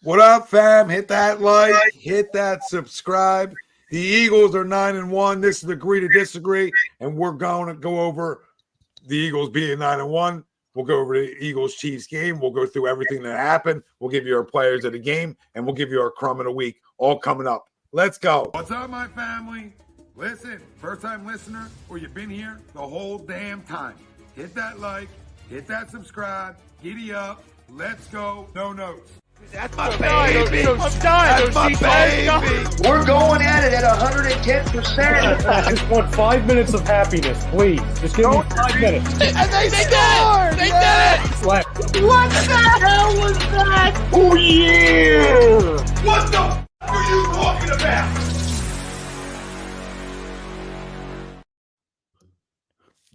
What up, fam? Hit that like, hit that subscribe. The Eagles are 9-1. This is Agree to Disagree, and we're going to go over the Eagles being 9-1. We'll go over the Eagles-Chiefs game. We'll go through everything that happened. We'll give you our players of the game, and we'll give you our crumb of the week, all coming up. Let's go. What's up, my family? Listen, first-time listener, or you've been here the whole damn time. Hit that like, hit that subscribe, giddy up, let's go, no notes. That's my baby. That's my baby. We're going at it at 110%. I just want 5 minutes of happiness, please. Just give me 5 minutes. And they scored! They did it! What the hell was that? Oh, yeah! What the f*** are you talking about?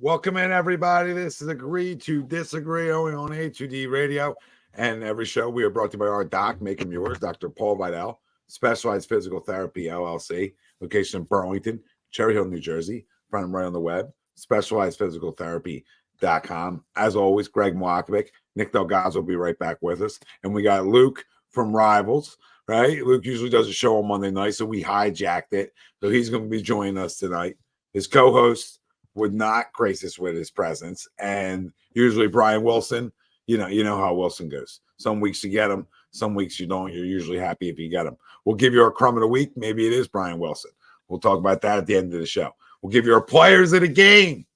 Welcome in, everybody. This is Agree to Disagree, only on A2D Radio. And every show we are brought to you by our doc, Make Him Yours, Dr. Paul Vidal, Specialized Physical Therapy, LLC, location in Burlington, Cherry Hill, New Jersey. Find them right on the web, specializedphysicaltherapy.com. As always, Greg Milakovic, Nick DelGozzo will be right back with us. And we got Luke from Rivals, right? Luke usually does a show on Monday night, so we hijacked it. So he's going to be joining us tonight. His co-host would not grace us with his presence. And usually Brian Wilson, you know how Wilson goes. Some weeks you get him, some weeks you don't. You're usually happy if you get him. We'll give you our crumb of the week. Maybe it is Brian Wilson. We'll talk about that at the end of the show. We'll give you our players of the game.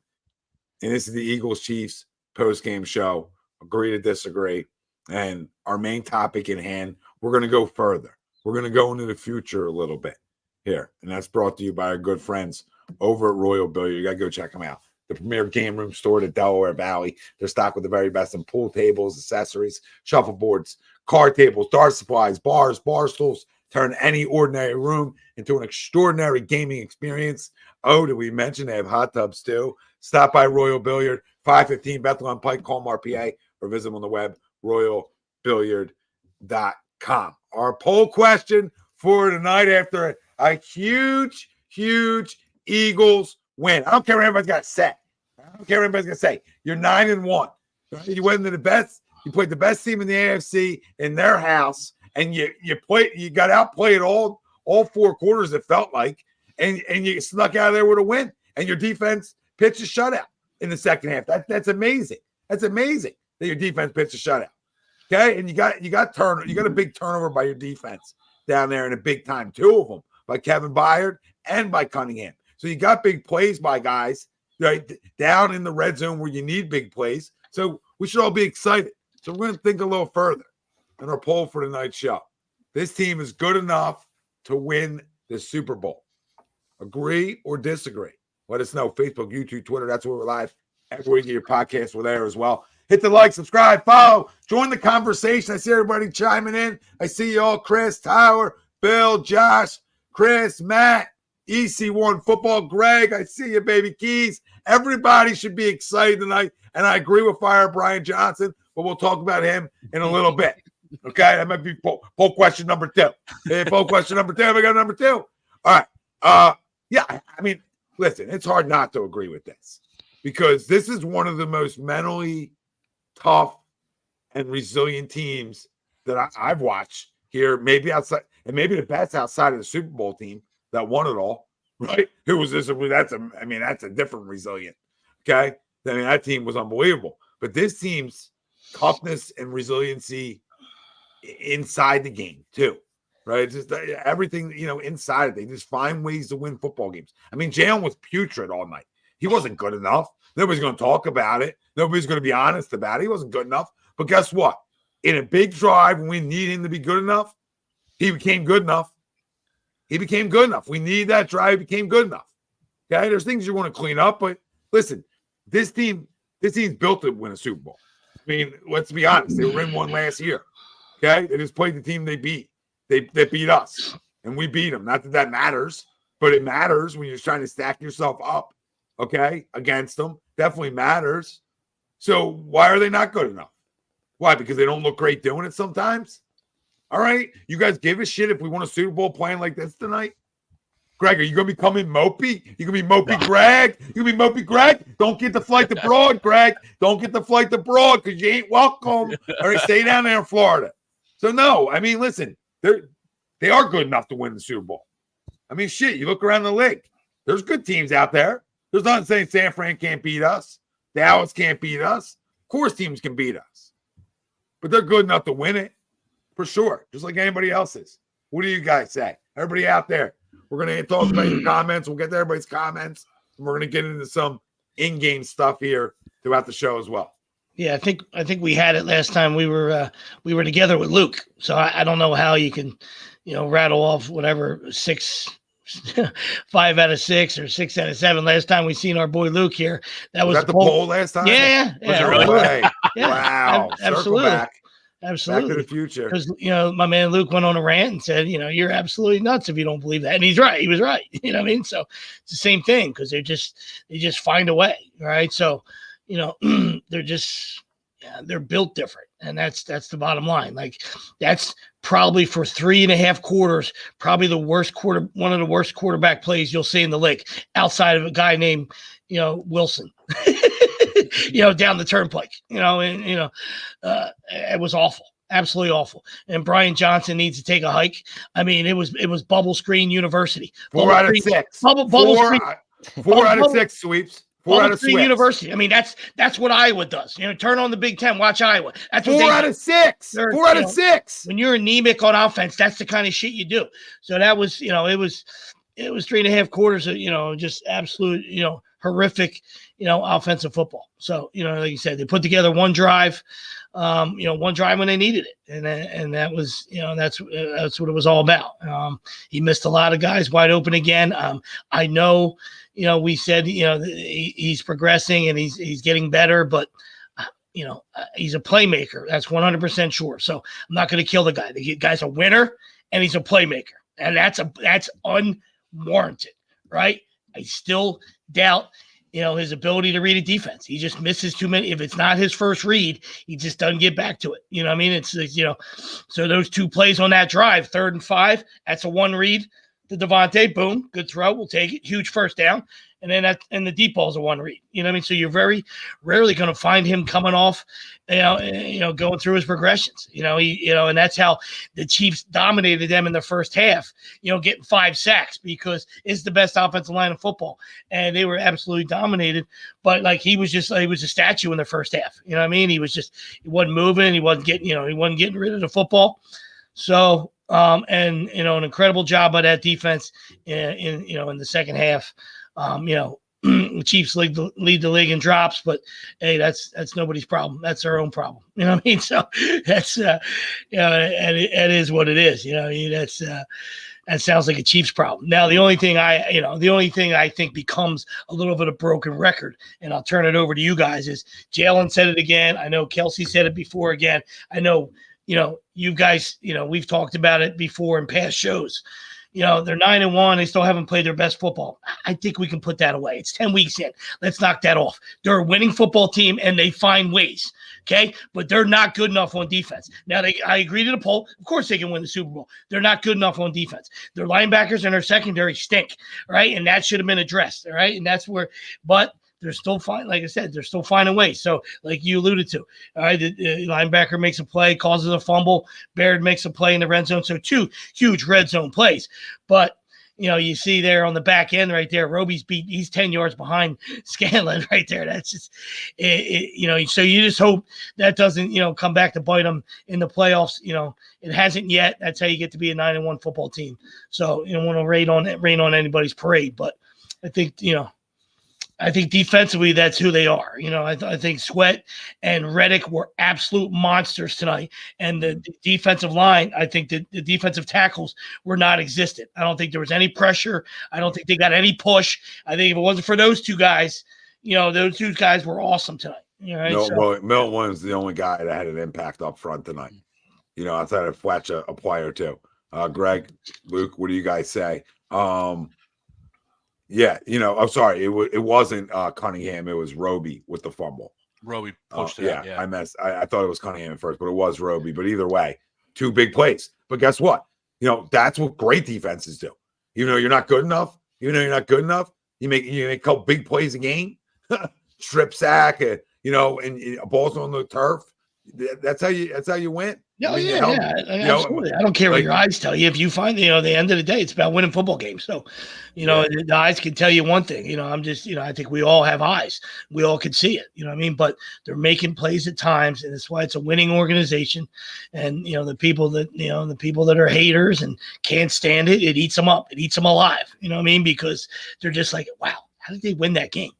And this is the Eagles-Chiefs post-game show. Agree to disagree. And our main topic in hand, we're going to go further. We're going to go into the future a little bit here. And that's brought to you by our good friends over at Royal Billiard. You got to go check them out. The premier game room store to Delaware Valley. They're stocked with the very best in pool tables, accessories, shuffleboards, card tables, dart supplies, bars, bar stools. Turn any ordinary room into an extraordinary gaming experience. Oh, did we mention they have hot tubs too? Stop by Royal Billiard, 515 Bethlehem Pike, call them RPA, or visit them on the web, royalbilliard.com. Our poll question for tonight after a huge Eagles win. I don't care what everybody's got to say. I don't care what everybody's going to say. You're 9-1. Right? You went into the best. You played the best team in the AFC in their house, and you got outplayed all 4 quarters, it felt like, and you snuck out of there with a win. And your defense pitched a shutout in the second half. That's amazing. That's amazing that your defense pitched a shutout. Okay, and you got a big turnover by your defense down there in a big time. 2 of them by Kevin Byard and by Cunningham. So you got big plays by guys right down in the red zone where you need big plays. So we should all be excited. So we're going to think a little further in our poll for tonight's show. This team is good enough to win the Super Bowl. Agree or disagree? Let us know. Facebook, YouTube, Twitter. That's where we're live. Everywhere you get your podcasts, we're there as well. Hit the like, subscribe, follow. Join the conversation. I see everybody chiming in. I see you all. Chris, Tyler, Bill, Josh, Chris, Matt. EC1 Football, Greg, I see you, baby Keys. Everybody should be excited tonight, and I agree with Fire Brian Johnson, but we'll talk about him in a little bit. Okay, that might be poll question number 2. Hey, poll question number 2. We got number 2. All right. Yeah, I mean, listen, it's hard not to agree with this because this is one of the most mentally tough and resilient teams that I've watched here, maybe outside, and maybe the best outside of the Super Bowl team that won it all, right? Who was this? That's a different resilient. Okay. I mean, that team was unbelievable. But this team's toughness and resiliency inside the game, too. Right? It's just everything, inside it. They just find ways to win football games. I mean, Jalen was putrid all night. He wasn't good enough. Nobody's going to talk about it. Nobody's going to be honest about it. He wasn't good enough. But guess what? In a big drive, when we need him to be good enough, he became good enough. He became good enough. We need that drive. He became good enough. Okay, there's things you want to clean up, but listen, this team's built to win a Super Bowl. I mean, let's be honest. They were in one last year. Okay, they just played the team they beat. They beat us, and we beat them. Not that that matters, but it matters when you're trying to stack yourself up. Okay, against them, definitely matters. So why are they not good enough? Why? Because they don't look great doing it sometimes. All right, you guys give a shit if we won a Super Bowl playing like this tonight? Greg, are you going to be coming mopey? You going to be mopey Greg? You going to be mopey Greg? Don't get the flight to Broad, Greg. Don't get the flight to Broad because you ain't welcome. All right, stay down there in Florida. So no, I mean, listen, they are good enough to win the Super Bowl. I mean, shit, you look around the league. There's good teams out there. There's nothing saying San Fran can't beat us. Dallas can't beat us. Of course teams can beat us. But they're good enough to win it, for sure, just like anybody else is. What do you guys say? Everybody out there, we're going to talk about your comments. We'll get to everybody's comments. And we're going to get into some in-game stuff here throughout the show as well. Yeah, I think we had it last time we were together with Luke. So I don't know how you can, rattle off whatever 5 out of 6 or 6 out of 7. Last time we seen our boy Luke here, that was that the poll last time. Yeah. Really? Yeah, wow. Absolutely. Back to Absolutely. the future. Because, my man Luke went on a rant and said, you're absolutely nuts if you don't believe that. And he's right. He was right. You know what I mean? So it's the same thing because they just find a way. Right. So, they're built different. And that's the bottom line. Like that's probably for 3.5 quarters, probably one of the worst quarterback plays you'll see in the league outside of a guy named, Wilson, down the turnpike, it was awful. Absolutely awful. And Brian Johnson needs to take a hike. I mean, it was bubble screen university. 4 out of 6. Bubble screen. 4 out of 6 sweeps. 4 out of 6. University. I mean, that's what Iowa does. Turn on the Big Ten, watch Iowa. That's what 4 out of 6. 4 out of 6. When you're anemic on offense, that's the kind of shit you do. So that was, it was 3.5 quarters of, just absolute, horrific, offensive football. So, like you said, they put together one drive, one drive when they needed it. And that was, that's what it was all about. He missed a lot of guys wide open again. I know, we said, he's progressing and he's getting better, but he's a playmaker. That's 100% sure. So I'm not going to kill the guy. The guy's a winner and he's a playmaker, and that's unwarranted, right? I still doubt, his ability to read a defense. He just misses too many. If it's not his first read, he just doesn't get back to it. You know what I mean? It's, so those 2 plays on that drive, 3rd and 5, that's a 1 read to Devontae, boom, good throw. We'll take it. Huge first down. And then and the deep ball is a 1 read. You know what I mean? So you're very rarely going to find him coming off, going through his progressions. And that's how the Chiefs dominated them in the first half. Getting 5 sacks because it's the best offensive line in football, and they were absolutely dominated. But like he was a statue in the first half. You know what I mean? He wasn't moving. He wasn't getting rid of the football. So. An incredible job by that defense in the second half. The Chiefs lead the league in drops, but hey, that's nobody's problem. That's our own problem. You know what I mean? So that's and it is what it is. That sounds like a Chiefs problem. Now, the only thing I think becomes a little bit of broken record, and I'll turn it over to you guys, is Jalen said it again. I know Kelce said it before again. I know, you guys, we've talked about it before in past shows. They're 9-1. They still haven't played their best football. I think we can put that away. It's 10 weeks in. Let's knock that off. They're a winning football team, and they find ways, okay? But they're not good enough on defense. Now, I agree to the poll. Of course they can win the Super Bowl. They're not good enough on defense. Their linebackers and their secondary stink, right? And that should have been addressed, all right? And that's where – but – they're still fine. Like I said, they're still finding ways. So like you alluded to, all right, the linebacker makes a play, causes a fumble. Baird makes a play in the red zone. So 2 huge red zone plays. But, you see there on the back end right there, Roby's he's 10 yards behind Scanlon right there. That's just, so you just hope that doesn't, come back to bite them in the playoffs. It hasn't yet. That's how you get to be a 9-1 football team. So you don't want to rain on anybody's parade. But I think, I think defensively, that's who they are. I think Sweat and Reddick were absolute monsters tonight. And the defensive line, I think the defensive tackles were non-existent. I don't think there was any pressure. I don't think they got any push. I think if it wasn't for those 2 guys, those 2 guys were awesome tonight. Right? Well, Milton Williams is the only guy that had an impact up front tonight. Outside of Fletch, a play or 2. Greg, Luke, what do you guys say? Yeah, I'm sorry. It wasn't Cunningham. It was Roby with the fumble. Roby pushed it. Yeah, I messed. I thought it was Cunningham at first, but it was Roby. But either way, 2 big plays. But guess what? That's what great defenses do. Even though you're not good enough, you make a couple big plays a game, strip sack, and balls on the turf. That's how you win. No, I mean, yeah, hell, yeah, you know, absolutely. I don't care what like- your eyes tell you. If you find, the end of the day, it's about winning football games. So, Yeah. the eyes can tell you one thing. I'm just, I think we all have eyes. We all can see it. You know what I mean? But they're making plays at times, and that's why it's a winning organization. And the people that are haters and can't stand it, it eats them up. It eats them alive. You know what I mean? Because they're just like, wow, how did they win that game?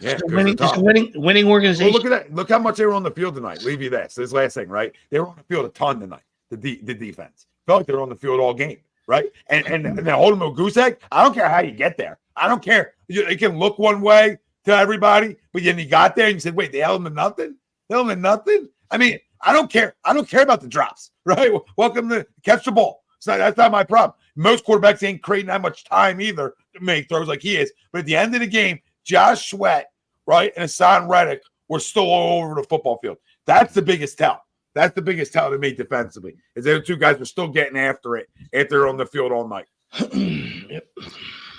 Yeah, It's a 'cause winning, they're it's a tough. winning Well, organization. look at that. Look how much they were on the field tonight. Leave you this last thing, right? They were on the field a ton tonight. The defense felt like they were on the field all game, right? And they hold them a goose egg. I don't care how you get there. I don't care. It can look one way to everybody, but then you got there and you said, "Wait, they held them to nothing. They held them to nothing." I mean, I don't care. I don't care about the drops, right? Welcome to catch the ball. That's not my problem. Most quarterbacks ain't creating that much time either to make throws like he is. But at the end of the game, Josh Sweat, right, and Hassan Reddick were still all over the football field. That's the biggest tell. That's the biggest tell to me defensively, is those two guys were still getting after it after they're on the field all night. Yep.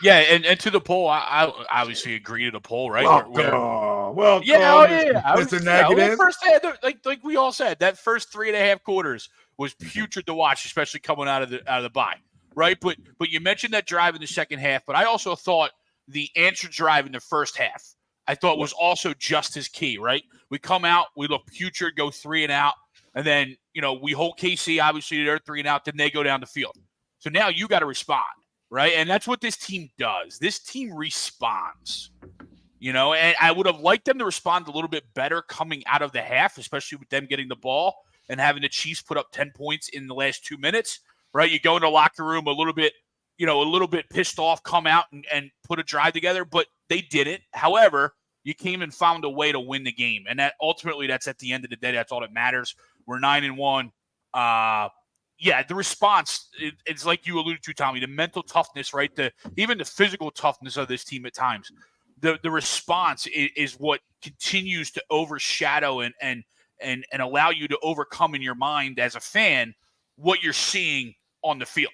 Yeah, and to the poll, I obviously agree to the poll, right? Well, yeah. Mr. Negative. First, like we all said, that first 3.5 quarters was putrid to watch, especially coming out of the bye, right? But you mentioned that drive in the second half, but I also thought the answer drive in the first half, I thought was also just as key, right? We come out, we look putrid, go 3 and out, and then we hold KC, obviously they're 3 and out, then they go down the field. So now you got to respond, right? And that's what this team does. This team responds, and I would have liked them to respond a little bit better coming out of the half, especially with them getting the ball and having the Chiefs put up 10 points in the last 2 minutes, right? You go in the locker room a little bit pissed off, come out and put a drive together, but they didn't. However, you came and found a way to win the game. And that ultimately, that's at the end of the day, that's all that matters. We're 9-1. The response, it's like you alluded to, Tommy, the mental toughness, right? Even the physical toughness of this team at times. The response is what continues to overshadow and allow you to overcome in your mind as a fan what you're seeing on the field,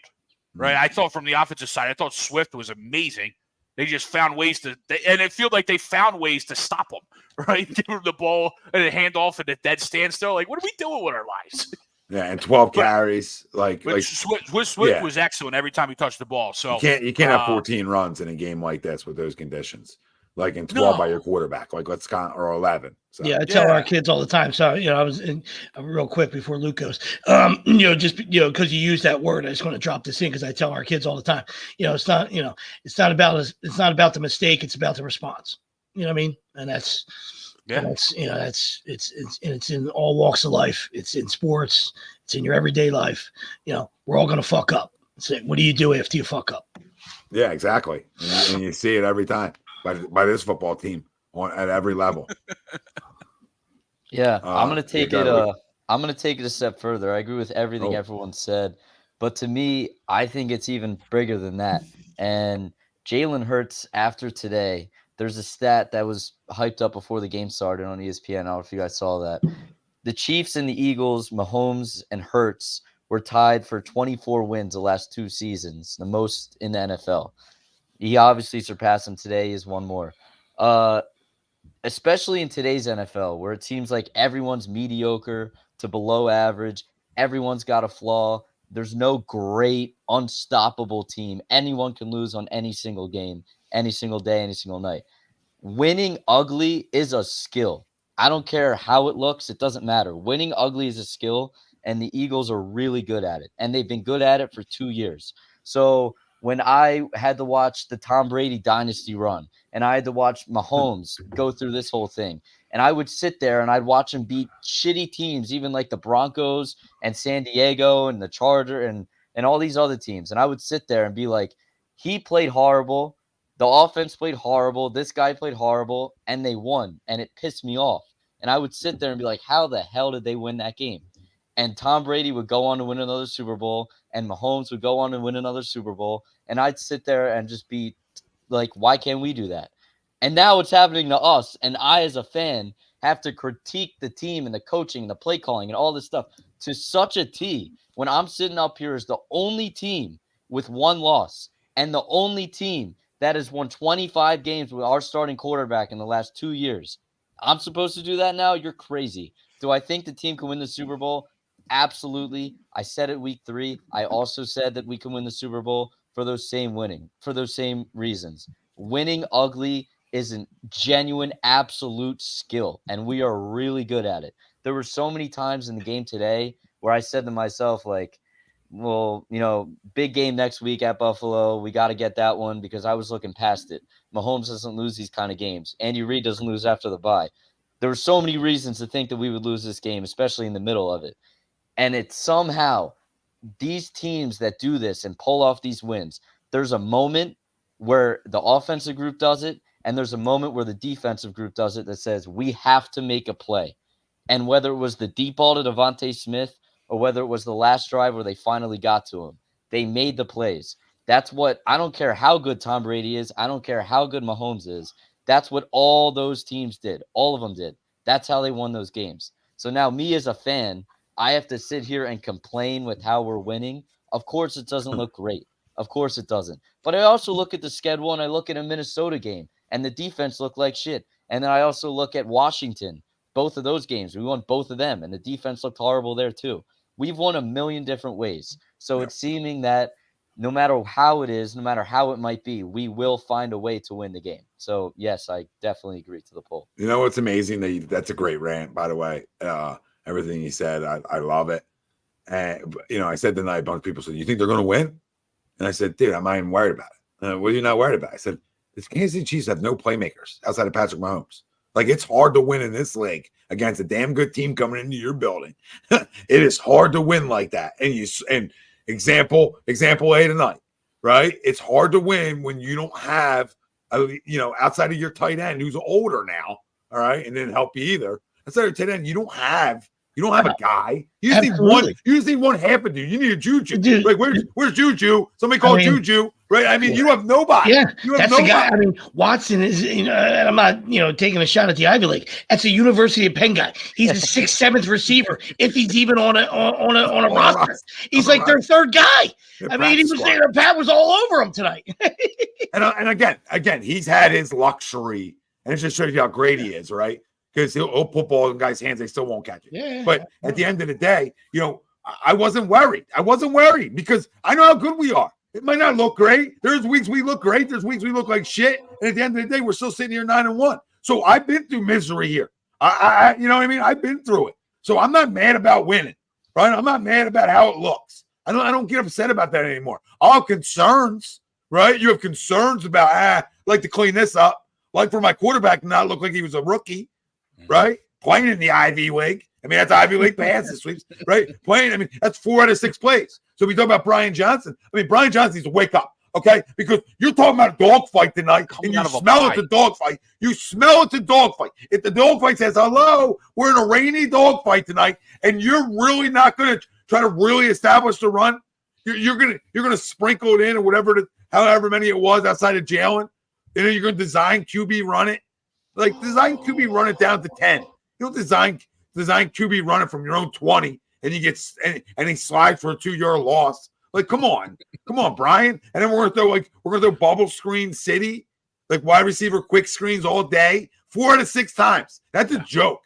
right? I thought from the offensive side, I thought Swift was amazing. They just found ways and it feels like they found ways to stop him, right? Give him the ball and a handoff and a dead standstill. Like, what are we doing with our lives? Yeah, and 12 carries. Swift was excellent every time he touched the ball. So you can't have 14 runs in a game like this with those conditions. Like, in 12 by your quarterback. Like, or 11. So. Yeah, I tell our kids all the time. So, I was real quick before Luke goes, because you use that word, I just want to drop this in because I tell our kids all the time, it's not about the mistake. It's about the response. You know what I mean? And it's in all walks of life. It's in sports. It's in your everyday life. We're all going to fuck up. So what do you do after you fuck up? Yeah, exactly. And you see it every time by this football team at every level. Yeah, I'm gonna take it. I'm gonna take it a step further. I agree with everything everyone said, but to me, I think it's even bigger than that. And Jalen Hurts, after today, there's a stat that was hyped up before the game started on ESPN. I don't know if you guys saw that. The Chiefs and the Eagles, Mahomes and Hurts, were tied for 24 wins the last 2 seasons, the most in the NFL. He obviously surpassed him today. Is one more. Especially in today's NFL, where it seems like everyone's mediocre to below average. Everyone's got a flaw. There's no great, unstoppable team. Anyone can lose on any single game, any single day, any single night. Winning ugly is a skill. I don't care how it looks. It doesn't matter. Winning ugly is a skill, and the Eagles are really good at it. And they've been good at it for 2 years. So when I had to watch the Tom Brady dynasty run, and I had to watch Mahomes go through this whole thing, and I would sit there and I'd watch him beat shitty teams, even like the Broncos and San Diego and the Charger and all these other teams. And I would sit there and be like, he played horrible. The offense played horrible. This guy played horrible, and they won, and it pissed me off. And I would sit there and be like, how the hell did they win that game? And Tom Brady would go on to win another Super Bowl, and Mahomes would go on to win another Super Bowl. And I'd sit there and just be like, why can't we do that? And now it's happening to us. And I, as a fan, have to critique the team and the coaching and the play calling and all this stuff to such a T when I'm sitting up here as the only team with 1 loss and the only team that has won 25 games with our starting quarterback in the last 2 years. I'm supposed to do that now? You're crazy. Do I think the team can win the Super Bowl? Absolutely. I said it week 3. I also said that we can win the Super Bowl for those same reasons. Winning ugly is a genuine, absolute skill, and we are really good at it. There were so many times in the game today where I said to myself, like, well, big game next week at Buffalo. We got to get that one because I was looking past it. Mahomes doesn't lose these kind of games. Andy Reid doesn't lose after the bye. There were so many reasons to think that we would lose this game, especially in the middle of it. And it's somehow these teams that do this and pull off these wins, there's a moment where the offensive group does it, and there's a moment where the defensive group does it that says we have to make a play. And whether it was the deep ball to Devontae Smith or whether it was the last drive where they finally got to him, they made the plays. That's what – I don't care how good Tom Brady is. I don't care how good Mahomes is. That's what all those teams did. All of them did. That's how they won those games. So now me as a fan, I have to sit here and complain with how we're winning. Of course it doesn't look great. Of course it doesn't. But I also look at the schedule and I look at a Minnesota game and the defense looked like shit. And then I also look at Washington. Both of those games, we won both of them, and the defense looked horrible there too. We've won a million different ways. So it's seeming that no matter how it is, no matter how it might be, we will find a way to win the game. So, yes, I definitely agree to the poll. You know what's amazing? That's a great rant, by the way. Everything you said, I love it. And, I said tonight, a bunch of people said, you think they're going to win? And I said, dude, I'm not even worried about it. What are you not worried about? I said, the Kansas City Chiefs have no playmakers outside of Patrick Mahomes. Like, it's hard to win in this league against a damn good team coming into your building. It is hard to win like that. And example A tonight, right? It's hard to win when you don't have, outside of your tight end who's older now, all right, and didn't help you either. Outside of your tight end, you don't have a guy. You just need one. You just need one half a dude. You need a Juju. Dude. Like where's Juju? Somebody call Juju, right? I mean, you have nobody. Yeah, you have that's nobody. the guy. I mean, Watson is. And I'm not, taking a shot at the Ivy League. That's a University of Penn guy. He's a 6th, 7th receiver, if he's even on a roster. He's like their third guy. I mean, he was there. Pat was all over him tonight. and again, he's had his luxury, and it just shows you how great he is, right? Because he'll put ball in guys' hands, they still won't catch it. Yeah. But at the end of the day, I wasn't worried. I wasn't worried because I know how good we are. It might not look great. There's weeks we look great. There's weeks we look like shit. And at the end of the day, we're still sitting here 9-1. So I've been through misery here. I you know what I mean? I've been through it. So I'm not mad about winning, right? I'm not mad about how it looks. I don't get upset about that anymore. I'll have concerns, right? You have concerns about, like to clean this up. Like for my quarterback to not look like he was a rookie. Right? Playing in the Ivy League. I mean, that's Ivy League passes sweeps, right? Playing, that's 4 out of 6 plays. So we talk about Brian Johnson. I mean, Brian Johnson needs to wake up, okay? Because you're talking about a dogfight tonight, and you smell it's a dogfight. You smell it's a dogfight. If the dogfight says, hello, we're in a rainy dogfight tonight, and you're really not going to try to really establish the run, you're gonna sprinkle it in or however many it was outside of Jalen, and then you're going to design QB run it. Like, design QB run it down to 10. You don't design QB run it from your own 20, and and he slides for a 2-yard loss. Like, come on, Brian. And then we're gonna throw bubble screen city, like wide receiver quick screens all day, 4 out of 6 times. That's a joke.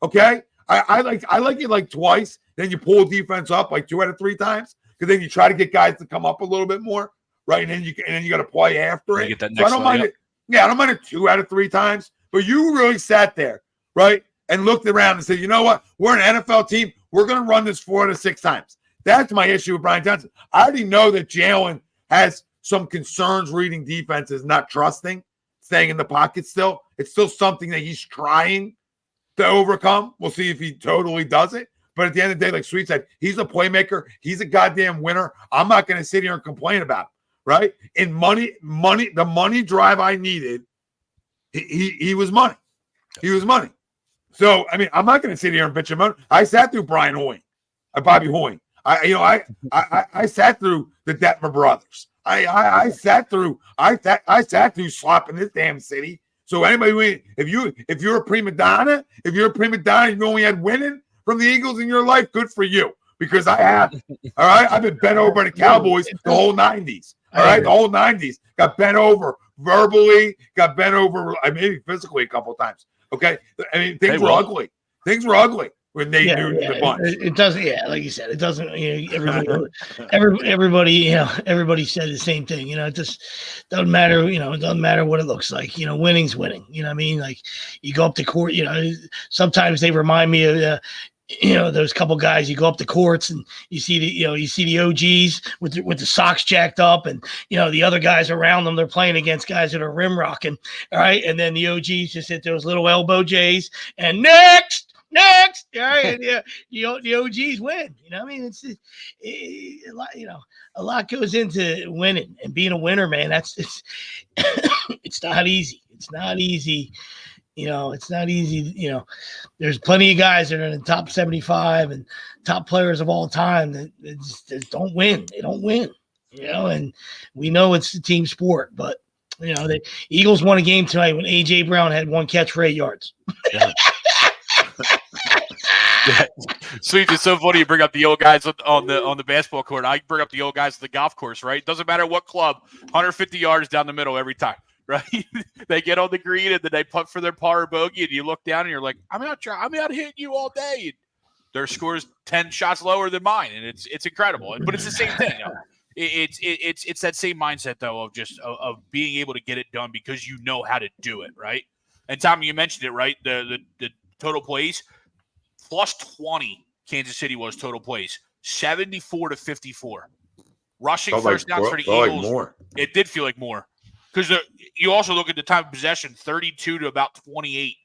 Okay. I like it like twice. Then you pull defense up like 2 out of 3 times, because then you try to get guys to come up a little bit more, right? And then you got to play after it. Get that So I don't mind it. Yeah, I don't mind it 2 out of 3 times, but you really sat there, right, and looked around and said, you know what? We're an NFL team. We're going to run this 4 out of 6 times. That's my issue with Brian Johnson. I already know that Jalen has some concerns reading defenses, not trusting, staying in the pocket still. It's still something that he's trying to overcome. We'll see if he totally does it. But at the end of the day, like Sweet said, he's a playmaker. He's a goddamn winner. I'm not going to sit here and complain about him. Right? In the money drive I needed, he was money. He was money. So, I mean, I'm not going to sit here and bitch him out. I sat through Brian Hoying, Bobby Hoying. I sat through the Detmer brothers. I sat through slopping this damn city. So anybody, if you're a prima donna, you only had winning from the Eagles in your life, good for you. Because I have, all right? I've been bent over by the Cowboys the whole 90s. All right, the whole 90s. Got bent over verbally, maybe physically a couple of times. Okay? I mean, things were ugly. Things were ugly. with Nate Newton in the bunch. It doesn't. Yeah, like you said, it doesn't. Everybody, everybody said the same thing. It just doesn't matter. It doesn't matter what it looks like. Winning's winning. You know what I mean? Like you go up to court. Sometimes they remind me of. Those couple guys, you go up the courts and you see the OGs with the socks jacked up, and the other guys around them, they're playing against guys that are rim rocking. All right, and then the OGs just hit those little elbow J's and next. All right, and the OGs win. I mean, it's a lot. A lot goes into winning and being a winner, man. It's not easy. It's not easy. It's not easy. There's plenty of guys that are in the top 75 and top players of all time that just don't win. They don't win, and we know it's a team sport, but the Eagles won a game tonight when A.J. Brown had 1 catch for 8 yards. Yeah. Sweet, it's so funny you bring up the old guys on the basketball court. I bring up the old guys at the golf course, right? Doesn't matter what club, 150 yards down the middle every time. Right, they get on the green and then they putt for their par or bogey, and you look down and you're like, I'm out hitting you all day. And their score's 10 shots lower than mine, and it's incredible. But it's the same thing. It's that same mindset though of being able to get it done because you know how to do it, right? And Tom, you mentioned it, right? The total plays plus 20. Kansas City was total plays 74-54. Rushing first downs for the Eagles. More. It did feel like more. Because you also look at the time of possession, 32 to about 28.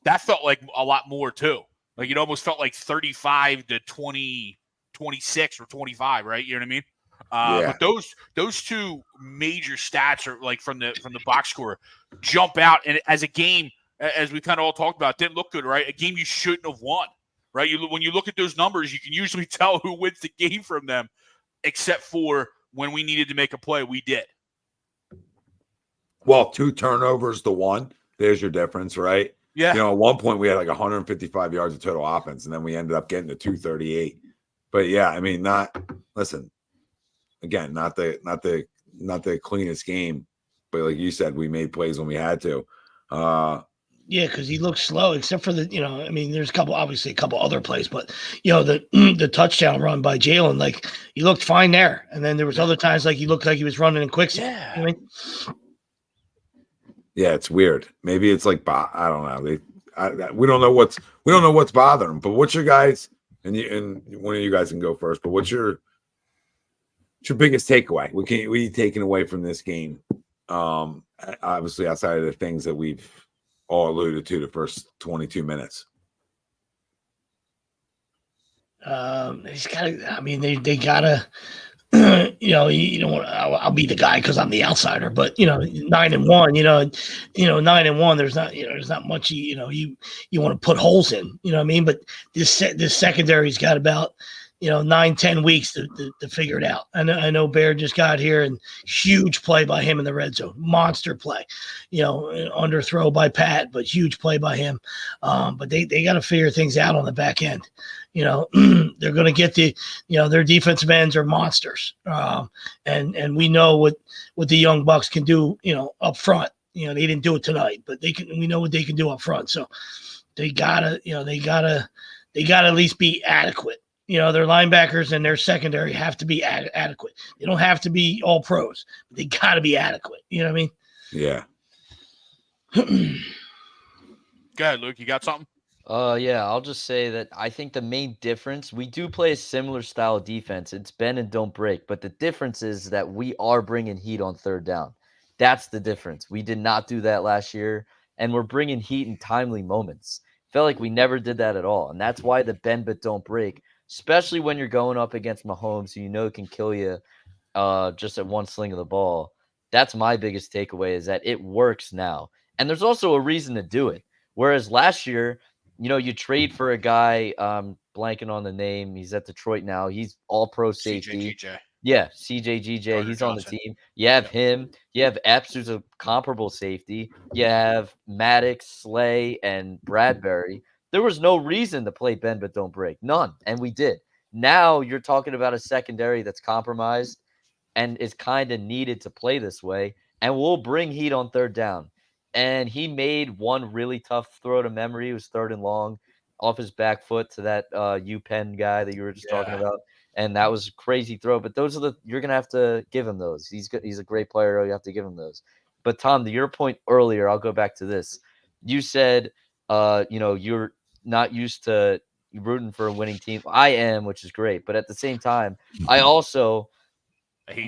That felt like a lot more, too. Like, it almost felt like 35 to 26 or 25, right? You know what I mean? But those two major stats are like from the box score jump out. And as a game, as we kind of all talked about, didn't look good, right? A game you shouldn't have won, right? When you look at those numbers, you can usually tell who wins the game from them, except for when we needed to make a play, we did. Well, 2 turnovers to 1. There's your difference, right? Yeah. At one point we had like 155 yards of total offense, and then we ended up getting to 238. But yeah, I mean, not the cleanest game, but like you said, we made plays when we had to. Yeah, because he looked slow, except for there's obviously a couple other plays, but the touchdown run by Jalen, like he looked fine there, and then there was other times like he looked like he was running in quicksand. Yeah. You know what I mean? Yeah, it's weird. Maybe it's like I don't know. We don't know what's bothering them. But what's your guys? And one of you guys can go first. But what's your biggest takeaway? What are you taking away from this game? Obviously, outside of the things that we've all alluded to the first 22 minutes. They gotta. I'll be the guy because I'm the outsider, but 9-1, 9-1. There's not much you want to put holes in, you know what I mean? But this secondary's got about 9-10 weeks to figure it out. I know Bear just got here, and huge play by him in the red zone, monster play, underthrow by Pat, but huge play by him. But they got to figure things out on the back end. They're going to get their defensive ends are monsters. And we know what the young Bucks can do, up front. They didn't do it tonight, but we know what they can do up front. So they gotta at least be adequate. Their linebackers and their secondary have to be adequate. They don't have to be all pros, but they gotta be adequate. You know what I mean? Yeah. Go ahead, Luke. You got something? Yeah, I'll just say that I think the main difference, we do play a similar style of defense. It's bend and don't break. But the difference is that we are bringing heat on third down. That's the difference. We did not do that last year, and we're bringing heat in timely moments. Felt like we never did that at all. And that's why the bend but don't break, especially when you're going up against Mahomes, who can kill you just at one sling of the ball. That's my biggest takeaway, is that it works now. And there's also a reason to do it. Whereas last year, you trade for a guy, blanking on the name. He's at Detroit now. He's all-pro safety. CJGJ. Yeah, CJGJ. He's on the team. You have him. You have Epps, who's a comparable safety. You have Maddox, Slay, and Bradbury. There was no reason to play bend but don't break. None. And we did. Now you're talking about a secondary that's compromised and is kind of needed to play this way. And we'll bring heat on third down. And he made one really tough throw to memory. It was 3rd and long. off his back foot to that UPenn guy that you were just talking about. And that was a crazy throw. But those are you're going to have to give him those. He's a great player. You have to give him those. But Tom, to your point earlier, I'll go back to this. You said, you're not used to rooting for a winning team. I am, which is great. But at the same time,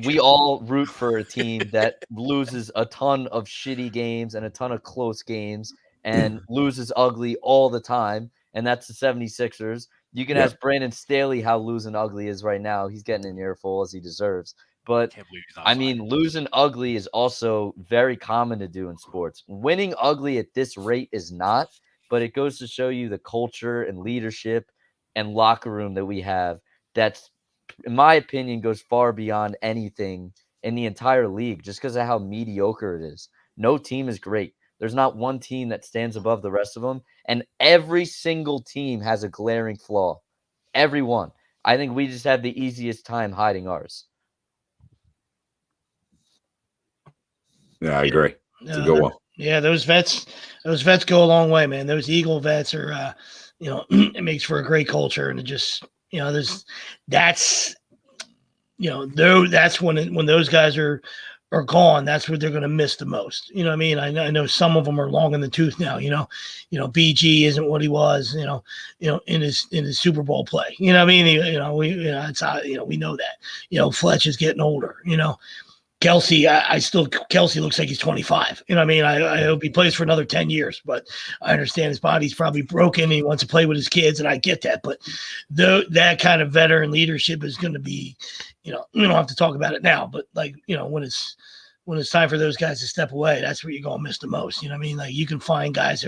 we all root for a team that loses a ton of shitty games and a ton of close games and loses ugly all the time. And that's the 76ers. You can ask Brandon Staley how losing ugly is right now. He's getting an earful as he deserves. But I mean, losing ugly is also very common to do in sports. Winning ugly at this rate is not, but it goes to show you the culture and leadership and locker room that we have. That's, in my opinion, goes far beyond anything in the entire league just because of how mediocre it is. No team is great. There's not one team that stands above the rest of them. And every single team has a glaring flaw. Everyone. I think we just have the easiest time hiding ours. Yeah, I agree. It's a good one. Yeah, those vets go a long way, man. Those Eagle vets are, it makes for a great culture, and it just, that's when those guys are gone. That's what they're going to miss the most. You know what I mean? I know some of them are long in the tooth now. BG isn't what he was. In his Super Bowl play. You know what I mean? We know that. Fletch is getting older. Kelce, Kelce looks like he's 25. You know what I mean? I hope he plays for another 10 years, but I understand his body's probably broken and he wants to play with his kids, and I get that. But that kind of veteran leadership is going to be, we don't have to talk about it now, but when it's time for those guys to step away, that's where you're going to miss the most. You know what I mean? Like, you can find guys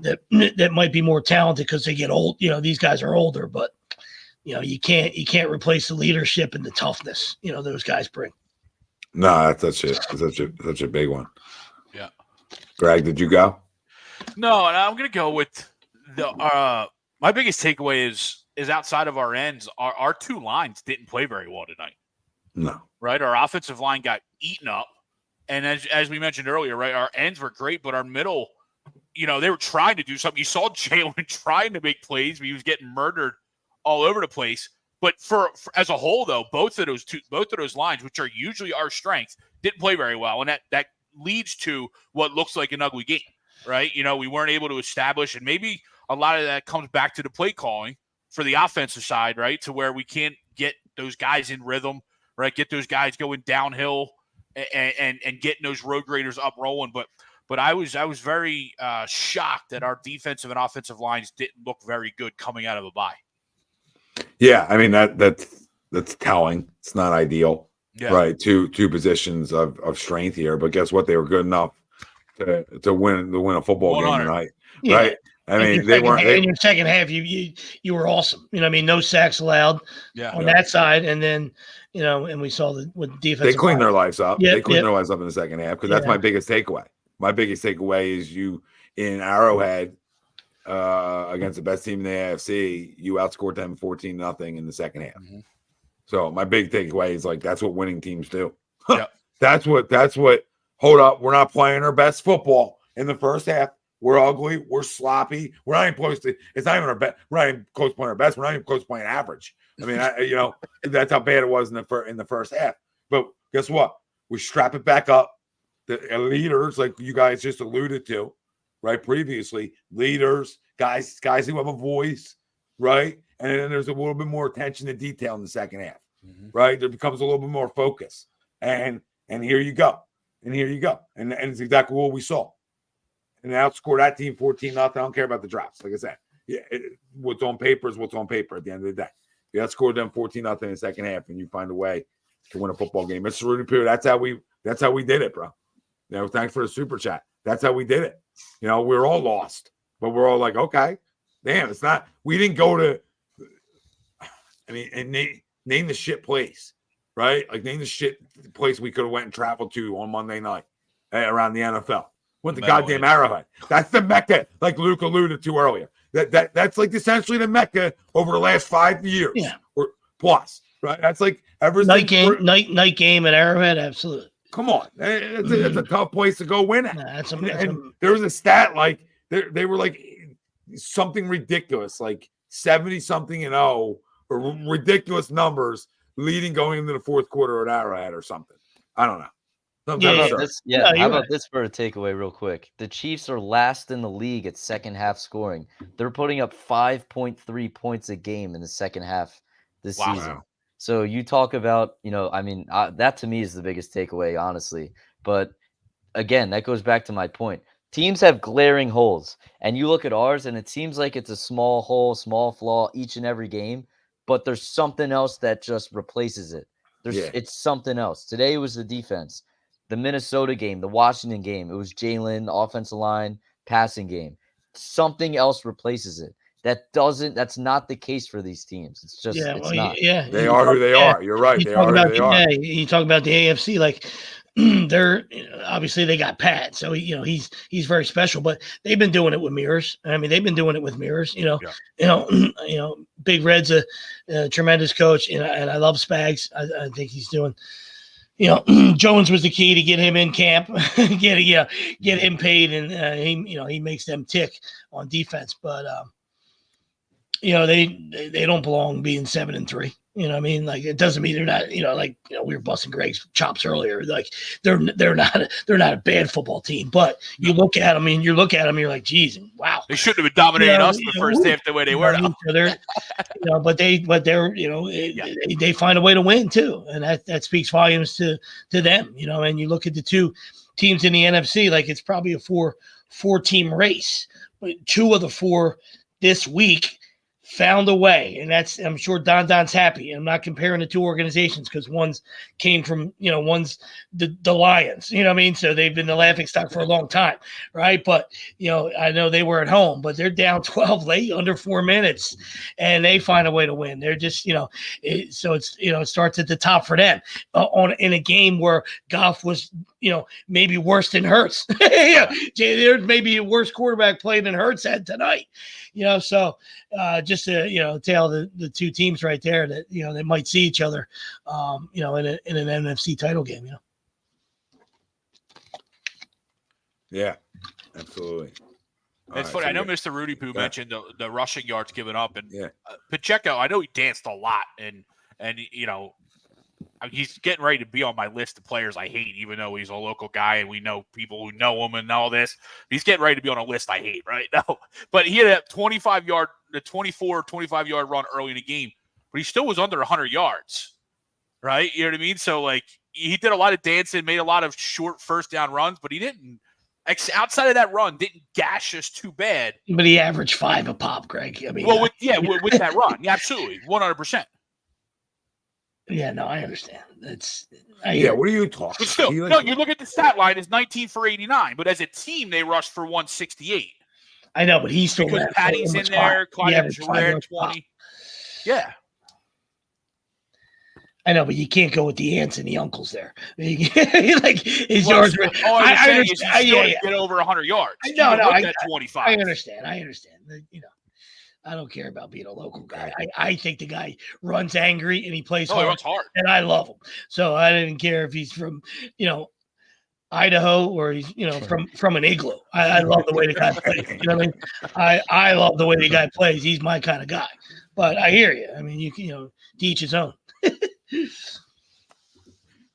that might be more talented because they get old. These guys are older, but you can't replace the leadership and the toughness, those guys bring. No, that's such a big one. Yeah. Greg, did you go? No, and I'm gonna go with my biggest takeaway is outside of our ends, our two lines didn't play very well tonight. No. Right? Our offensive line got eaten up. And as we mentioned earlier, right, our ends were great, but our middle, they were trying to do something. You saw Jalen trying to make plays, but he was getting murdered all over the place. But for as a whole, though, both of those lines, which are usually our strengths, didn't play very well, and that leads to what looks like an ugly game, right? We weren't able to establish, and maybe a lot of that comes back to the play calling for the offensive side, right? To where we can't get those guys in rhythm, right? Get those guys going downhill and getting those road graders up rolling. But I was very shocked that our defensive and offensive lines didn't look very good coming out of a bye. Yeah, I mean that's telling. It's not ideal, right? Two positions of strength here, but guess what? They were good enough to win a football game tonight, right? I mean, they weren't. In your second half, you were awesome. You know what I mean? No sacks allowed on that side, and then and we saw with defense. They cleaned their lives up. They cleaned their lives up in the second half because that's my biggest takeaway. My biggest takeaway is you in Arrowhead. Against the best team in the AFC, you outscored them 14-0 in the second half. Mm-hmm. So my big takeaway is that's what winning teams do. Yep. That's what. Hold up, we're not playing our best football in the first half. We're ugly. We're sloppy. We're not even close to. It's not even our best. We're not even close to playing our best. We're not even close to playing average. I mean, that's how bad it was in the first half. But guess what? We strap it back up. The leaders, like you guys just alluded to. Right, previously, leaders, guys who have a voice, right? And then there's a little bit more attention to detail in the second half, right? There becomes a little bit more focus. And here you go. And it's exactly what we saw. And outscore that team 14-0. I don't care about the drops. Like I said, what's on paper is what's on paper at the end of the day. You outscored them 14-0 in the second half, and you find a way to win a football game. It's a rooting period. That's how we did it, bro. Thanks for the super chat. That's how we did it. We're all lost, but we're all like, okay, damn, it's not. We didn't go to. I mean, and name the shit place, right? Like name the shit place we could have went and traveled to on Monday night around the NFL. Went to goddamn Arrowhead. That's the Mecca, like Luke alluded to earlier. That's like essentially the Mecca over the last 5 years or plus, right? That's like night game at Arrowhead, absolutely. Come on, it's a tough place to go win at. There was a stat like they were like something ridiculous, like 70-something-0 or ridiculous numbers leading going into the fourth quarter at Arrowhead or something. I don't know. How about Sure. this? Yeah, how about this for a takeaway, real quick? The Chiefs are last in the league at second half scoring. They're putting up 5.3 points a game in the second half this season. So you talk about, that to me is the biggest takeaway, honestly. But again, that goes back to my point. Teams have glaring holes, and you look at ours, and it seems like it's a small hole, small flaw each and every game, but there's something else that just replaces it. It's something else. Today it was the defense. The Minnesota game, the Washington game, it was Jalen, the offensive line, passing game. Something else replaces it. That's not the case for these teams. It's just it's not. Yeah, they are who they are. You're right. They are who they are. Yeah, you talk about the AFC, like they're obviously they got Pat, so he's very special. But they've been doing it with mirrors. I mean, they've been doing it with mirrors. Big Red's a tremendous coach, and I love Spags. I think he's doing. Jones was the key to get him in camp, get him paid, and he makes them tick on defense. But they don't belong being 7-3. You know what I mean? Like, it doesn't mean they're not, we were busting Greg's chops earlier. Like, they're not a bad football team. But you look at them you're like, geez, wow. They shouldn't have been dominating us in the first half the way they were. They find a way to win too, and that speaks volumes to them. And you look at the two teams in the NFC, like it's probably a four-team race, but 2 of the 4 this week found a way, and I'm sure Don's happy. I'm not comparing the 2 organizations because one's came from, one's the Lions, you know what I mean? So they've been the laughing stock for a long time, right? But, I know they were at home, but they're down 12 late under 4 minutes, and they find a way to win. They're just, so it's, it starts at the top for them in a game where Goff was, maybe worse than Hurts. There's maybe a worse quarterback play than Hurts had tonight, so just to, tell the 2 teams right there that, they might see each other, in an NFC title game, Yeah, absolutely. It's funny. I know Mr. Rudy Poo mentioned the rushing yards given up, and Pacheco, I know he danced a lot, and he's getting ready to be on my list of players I hate, even though he's a local guy and we know people who know him and all this. He's getting ready to be on a list I hate right now. But he had a 25-yard run early in the game, but he still was under 100 yards, right? You know what I mean? So, like, he did a lot of dancing, made a lot of short first down runs, but he didn't, outside of that run, didn't gash us too bad. But he averaged 5 a pop, Greg. I mean, with that run. Yeah, absolutely. 100%. Yeah, no, I understand. What are you talking? But still, you look at the stat line, it's 19 for 89, but as a team, they rushed for 168. I know, but he's still because Patty's in there, Clyde Gerard 20. Yeah. I know, but you can't go with the aunts and the uncles there. Like his yards. I understand. Get over 100 yards. No, I 25. I understand. I don't care about being a local guy. I think the guy runs angry and he plays hard. He runs hard. And I love him. So I didn't care if he's from, Idaho or he's, from an igloo. I love the way the guy plays. You know what I mean? I love the way the guy plays. He's my kind of guy. But I hear you. I mean, you can, to each his own.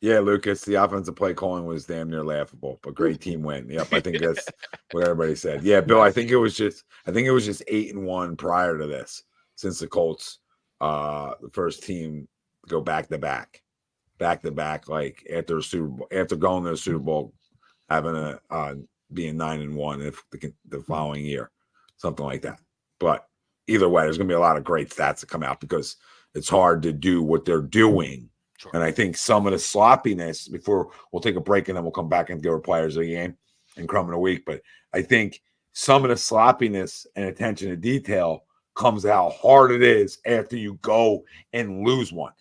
Yeah, Lucas, the offensive play calling was damn near laughable, but great team win. Yep, I think that's what everybody said. Yeah, Bill, I think it was just 8-1 prior to this, since the Colts, the first team go back to back, like after a Super Bowl, after going to the Super Bowl, having being 9-1 if the following year, something like that. But either way, there's gonna be a lot of great stats that come out because it's hard to do what they're doing. Sure. And I think some of the sloppiness, before we'll take a break and then we'll come back and give our players a game and Crumb in a week. But I think some of the sloppiness and attention to detail comes out how hard it is after you go and lose one.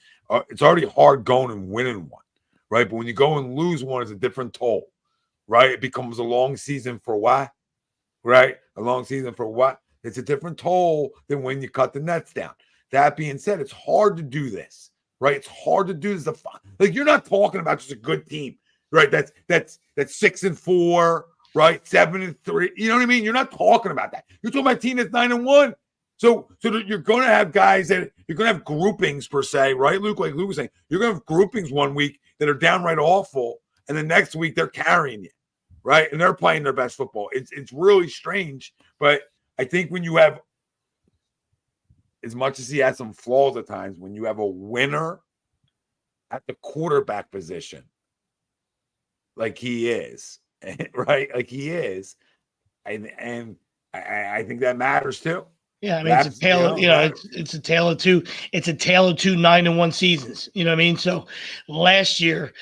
It's already hard going and winning one, right? But when you go and lose one, it's a different toll, right? It becomes a long season for what, right? A long season for what? It's a different toll than when you cut the nets down. That being said, it's hard to do this. Right, it's hard to do this. Like, you're not talking about just a good team, right? That's 6-4 right? 7-3. You know what I mean? You're not talking about that. You're talking about a team that's 9-1. So you're going to have guys that you're going to have groupings per se, right, Luke? Like Luke was saying, you're going to have groupings one week that are downright awful, and the next week they're carrying you, right? And they're playing their best football. It's really strange, but I think when you have, as much as he has some flaws at times, when you have a winner at the quarterback position, like he is, right? Like he is, and I think that matters too. Yeah, I mean it's a tale. It's a tale of two. It's a tale of two 9-1 seasons. You know what I mean? So last year,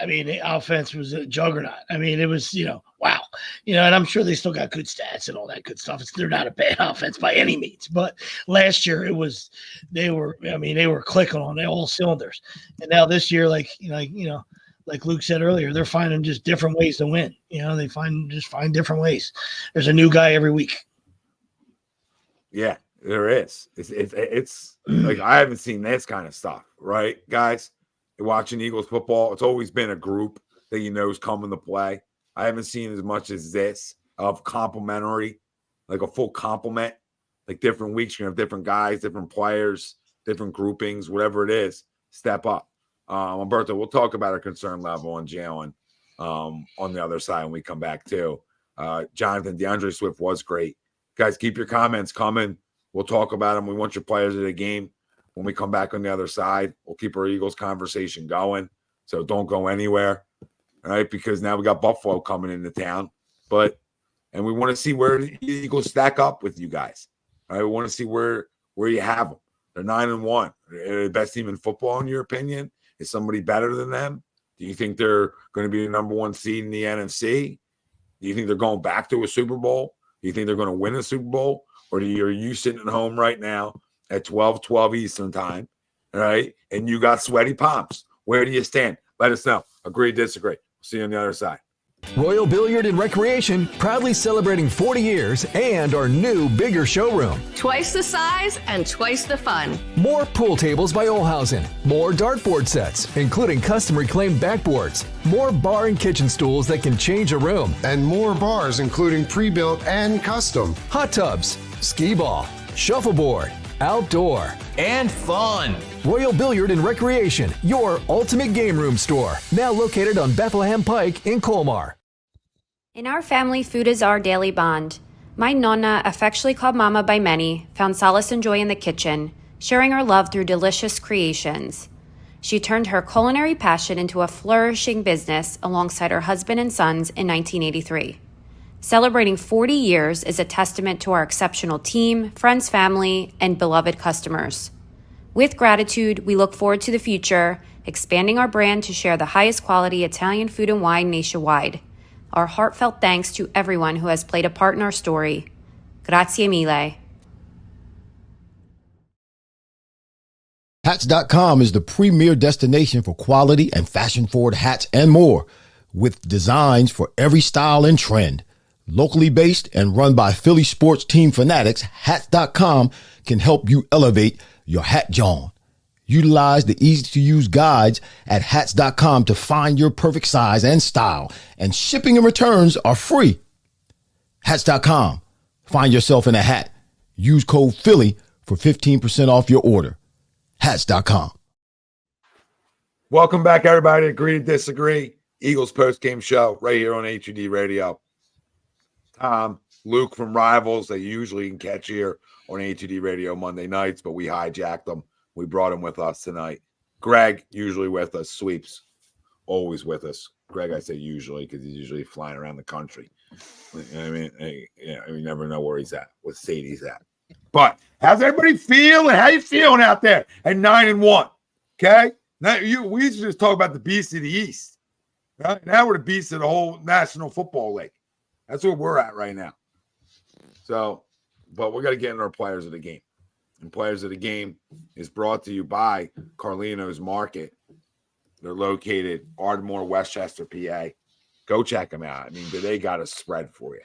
I mean, the offense was a juggernaut. I mean, it was wow. And I'm sure they still got good stats and all that good stuff. They're not a bad offense by any means, but last year they were clicking on all cylinders, and now this year, like Luke said earlier, they're finding just different ways to win. They find different ways. There's a new guy every week. Yeah, there is. It's like I haven't seen this kind of stuff, right, guys? Watching Eagles football, it's always been a group that is coming to play. I haven't seen as much as this of complimentary, like a full complement, like different weeks. You're gonna have different guys, different players, different groupings, whatever it is. Step up. Umberto, we'll talk about our concern level on Jalen on the other side when we come back too. Jonathan, DeAndre Swift was great. Guys, keep your comments coming. We'll talk about them. We want your players of the game. When we come back on the other side, we'll keep our Eagles conversation going. So don't go anywhere, all right? Because now we got Buffalo coming into town. And we want to see where the Eagles stack up with you guys. All right, we want to see where you have them. They're 9-1. They're the best team in football, in your opinion. Is somebody better than them? Do you think they're going to be the number one seed in the NFC? Do you think they're going back to a Super Bowl? Do you think they're going to win a Super Bowl? Or are you sitting at home right now at 12 Eastern time, all right? And you got sweaty palms. Where do you stand? Let us know. Agree, disagree. See you on the other side. Royal Billiard and Recreation, proudly celebrating 40 years and our new, bigger showroom. Twice the size and twice the fun. More pool tables by Olhausen. More dartboard sets, including custom reclaimed backboards. More bar and kitchen stools that can change a room. And more bars, including pre-built and custom. Hot tubs, skee ball, shuffleboard, outdoor, and fun. Royal Billiard and Recreation, your ultimate game room store. Now located on Bethlehem Pike in Colmar. In our family, food is our daily bond. My Nonna, affectionately called Mama by many, found solace and joy in the kitchen, sharing her love through delicious creations. She turned her culinary passion into a flourishing business alongside her husband and sons in 1983. Celebrating 40 years is a testament to our exceptional team, friends, family, and beloved customers. With gratitude, we look forward to the future, expanding our brand to share the highest quality Italian food and wine nationwide. Our heartfelt thanks to everyone who has played a part in our story. Grazie mille. Hats.com is the premier destination for quality and fashion-forward hats and more, with designs for every style and trend. Locally based and run by Philly sports team fanatics, Hats.com can help you elevate your hat John. Utilize the easy-to-use guides at Hats.com to find your perfect size and style, and shipping and returns are free. Hats.com. Find yourself in a hat. Use code Philly for 15% off your order. Hats.com. Welcome back, everybody. Agree to disagree. Eagles post-game show right here on HUD Radio. Tom, Luke from Rivals, they usually can catch here on HUD Radio Monday nights, but we hijacked them. We brought him with us tonight. Greg, usually with us. Sweeps, always with us. Greg, I say usually because he's usually flying around the country. I mean, we never know where he's at, what state he's at. But how's everybody feeling? How you feeling out there at 9-1? Okay? Now we used to just talk about the beast of the East. Right? Now we're the beast of the whole National Football League. That's where we're at right now. So, but we got to get into our players of the game. And Players of the Game is brought to you by Carlino's Market. They're located Ardmore, Westchester, PA. Go check them out. I mean, they got a spread for you.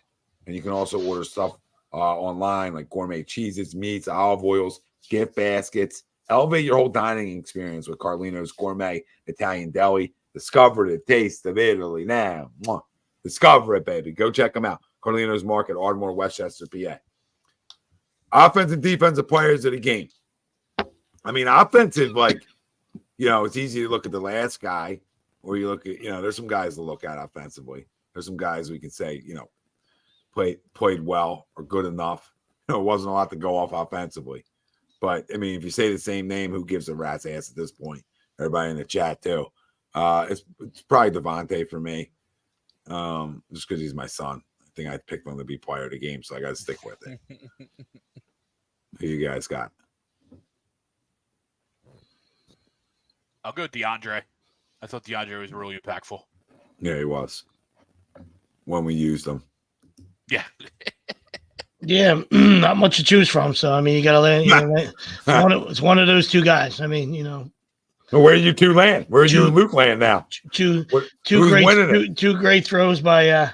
And you can also order stuff online like gourmet cheeses, meats, olive oils, gift baskets. Elevate your whole dining experience with Carlino's Gourmet Italian Deli. Discover the taste of Italy now. Mwah. Discover it, baby. Go check them out. Carlino's Market, Ardmore, Westchester, PA. Offensive and defensive players of the game. I mean, offensive, like, it's easy to look at the last guy, or you look at, there's some guys to look at offensively. There's some guys we can say, played well or good enough. It wasn't a lot to go off offensively. But, I mean, if you say the same name, who gives a rat's ass at this point? Everybody in the chat, too. It's probably Devontae for me, just because he's my son. I think I picked him to be player of the game, so I got to stick with it. Who you guys got? I'll go DeAndre. I thought DeAndre was really impactful. Yeah, he was. When we used him. Yeah. Yeah, not much to choose from. So, I mean, you got to land. It's one of those two guys. I mean, Well, where do you two land? Where do you and Luke land now? Two great throws by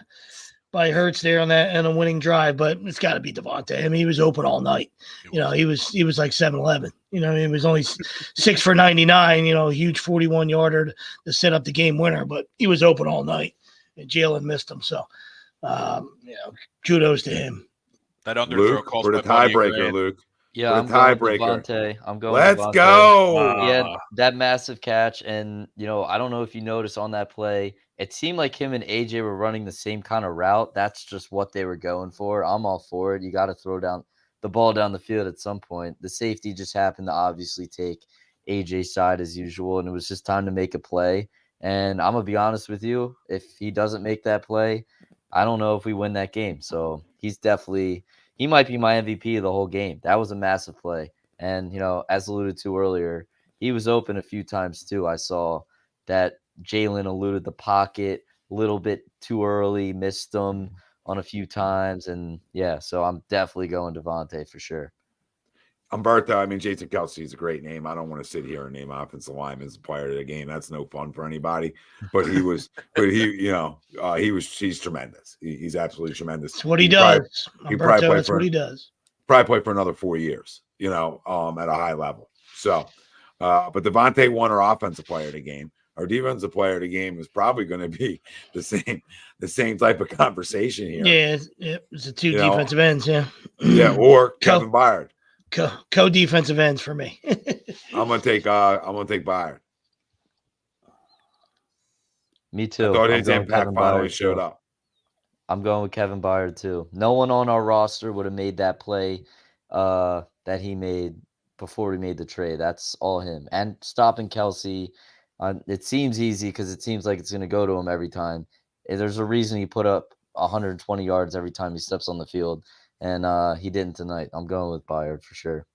Hurts there on that and a winning drive, but it's got to be Devontae. I mean, he was open all night. He was like 7-11. He was only 6 for 99. Huge 41-yarder to set up the game winner, but he was open all night, and Jalen missed him. So, kudos to him. That underthrow Luke, calls for the tiebreaker, Luke. Yeah, I'm going going Devontae. I'm going Let's Devontae. go. Yeah, that massive catch. And, I don't know if you noticed on that play, it seemed like him and AJ were running the same kind of route. That's just what they were going for. I'm all for it. You got to throw down the ball down the field at some point. The safety just happened to obviously take AJ's side as usual, and it was just time to make a play. And I'm going to be honest with you, if he doesn't make that play, I don't know if we win that game. So he might be my MVP of the whole game. That was a massive play. And, as alluded to earlier, he was open a few times too. I saw that Jalen eluded the pocket a little bit too early, missed him on a few times. And, yeah, so I'm definitely going Devontae for sure. Umberto, I mean, Jason Kelce is a great name. I don't want to sit here and name offensive lineman as a player of the game. That's no fun for anybody. But he's tremendous. He's absolutely tremendous. That's what he does. That's what he does. Probably play for another 4 years, at a high level. So, but Devontae won our offensive player of the game. Our defensive player of the game is probably going to be the same type of conversation here. Yeah, it's the two defensive ends. Yeah. Yeah, or Kevin Byard. Co-defensive ends for me. I'm gonna take Byard. Me too. I thought his impact finally showed up. I'm going with Kevin Byard too. No one on our roster would have made that play that he made before we made the trade. That's all him. And stopping Kelce, it seems easy because it seems like it's going to go to him every time. There's a reason he put up 120 yards every time he steps on the field. And he didn't tonight. I'm going with Byard for sure.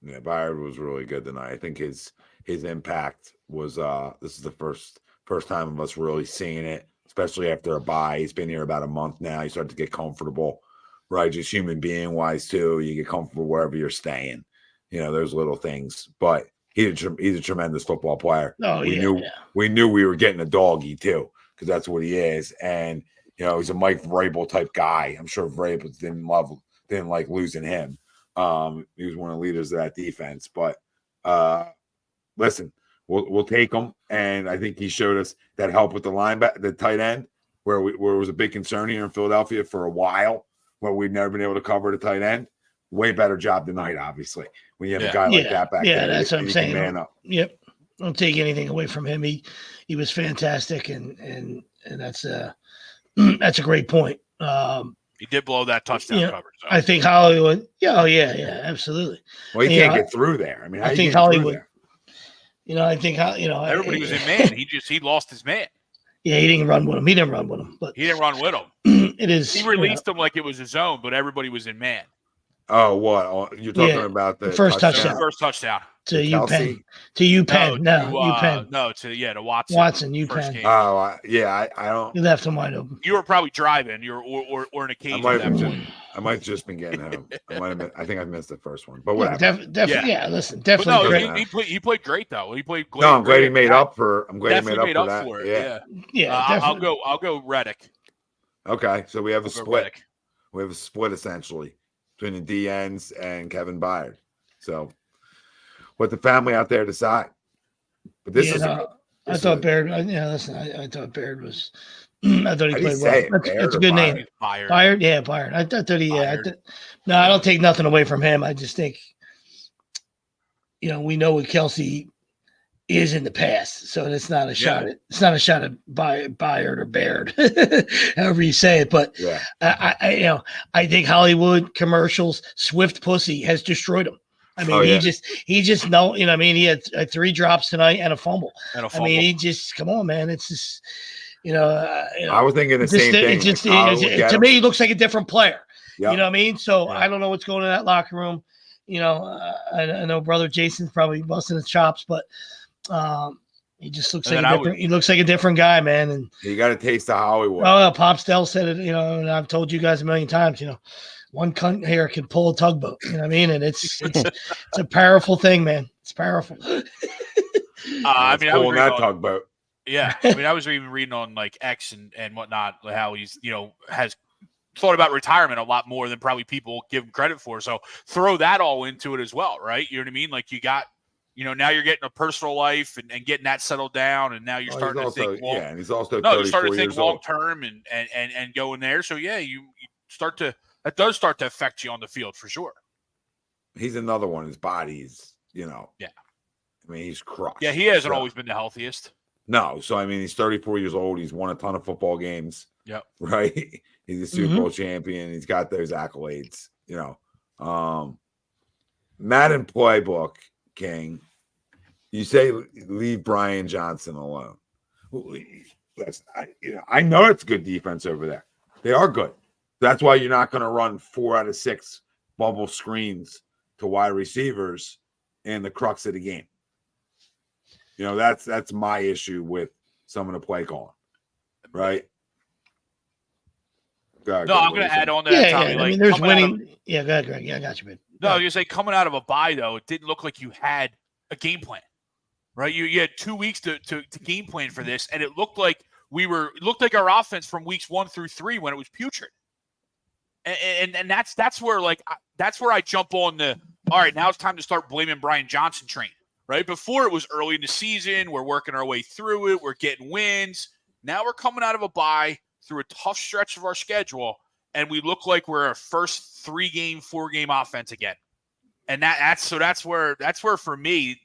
Yeah, Byard was really good tonight. I think his impact was this is the first time of us really seeing it, especially after a bye. He's been here about a month now. You start to get comfortable, right? Just human being wise too. You get comfortable wherever you're staying. There's little things, but he's a tremendous football player. Oh, we knew we were getting a doggy too, because that's what he is. And he's a Mike Vrabel type guy. I'm sure Vrabel didn't like losing him. He was one of the leaders of that defense. But listen, we'll take him. And I think he showed us that help with the tight end, where it was a big concern here in Philadelphia for a while, where we'd never been able to cover the tight end. Way better job tonight, obviously. When you have a guy like that back there. Yeah, that's what I'm saying. Man up. Yep. Don't take anything away from him. He was fantastic, and that's a great point. He did blow that touchdown coverage. So. I think Hollywood. Yeah, absolutely. Well, he can't get through there. I mean, I think Hollywood. Everybody was in man. He lost his man. Yeah, he didn't run with him. But he didn't run with him. It is. He released him like it was his own, but everybody was in man. Oh, what? You're talking about the first touchdown. First touchdown. To UPenn. To UPenn. UPenn. No, to Watson. Watson, UPenn. Oh, I don't. You left him wide open. You were probably driving. Or in a cage. I might have just been getting home. I think I missed the first one, but whatever. Definitely. Yeah, listen, definitely. No, he played great though. He played great. No, I'm glad he made up for. I'm glad he made up for it. Yeah. I'll go Reddick. Okay, so we have a split. Reddick. We have a split essentially between the D ends and Kevin Byard. So, what the family out there decide. But this is. I thought Baird. I thought Baird was I thought he played well. That's a good name. Byard? Yeah, Byard. I thought he, no, I don't take nothing away from him. I just think, we know what Kelce is in the past. So it's not a shot at, Byard or Baird, however you say it. But I think Hollywood commercials, Swift pussy has destroyed him. I mean, he just know, I mean, he had 3 drops tonight and a fumble. I mean, he just, come on, man. It's just, I was thinking the same thing. To me, he looks like a different player. Yep. You know what I mean? So I don't know what's going in that locker room. I know brother Jason's probably busting his chops, but he just looks he looks like a different guy, man. And you got a taste of Hollywood. Oh, Pop Stell said it, and I've told you guys a million times, one cunt hair can pull a tugboat. You know what I mean? And it's a powerful thing, man. It's powerful. I mean, pulling that tugboat. Yeah, I mean, I was even reading on like X and whatnot, how he's has thought about retirement a lot more than probably people give him credit for. So throw that all into it as well, right? You know what I mean? Like you got, now you're getting a personal life and getting that settled down, and now you're starting to think long. Yeah, and he's also you're starting to think long term and going there. So yeah, you start to. That does start to affect you on the field for sure. He's another one. His body's, Yeah. I mean, he's crushed. Yeah, he hasn't always been the healthiest. No. So, I mean, he's 34 years old. He's won a ton of football games. Yep. Right? He's a Super Bowl champion. He's got those accolades, Madden Playbook, King. You say leave Brian Johnson alone. I know it's good defense over there. They are good. That's why you're not going to run 4 out of 6 bubble screens to wide receivers in the crux of the game. That's my issue with some of the play calling, right? I'm going to add on to that, Tommy. I mean, there's winning. Go ahead, Greg. Yeah, I got you, man. No, you say coming out of a bye, though, it didn't look like you had a game plan, right? You had 2 weeks to game plan for this, and it looked like our offense from weeks 1 through 3 when it was putrid. And that's where I jump on the all right, now it's time to start blaming Brian Johnson train, right? Before it was early in the season, we're working our way through it, we're getting wins. Now we're coming out of a bye through a tough stretch of our schedule, and we look like we're a first 3-game, 4-game offense again. And that's where for me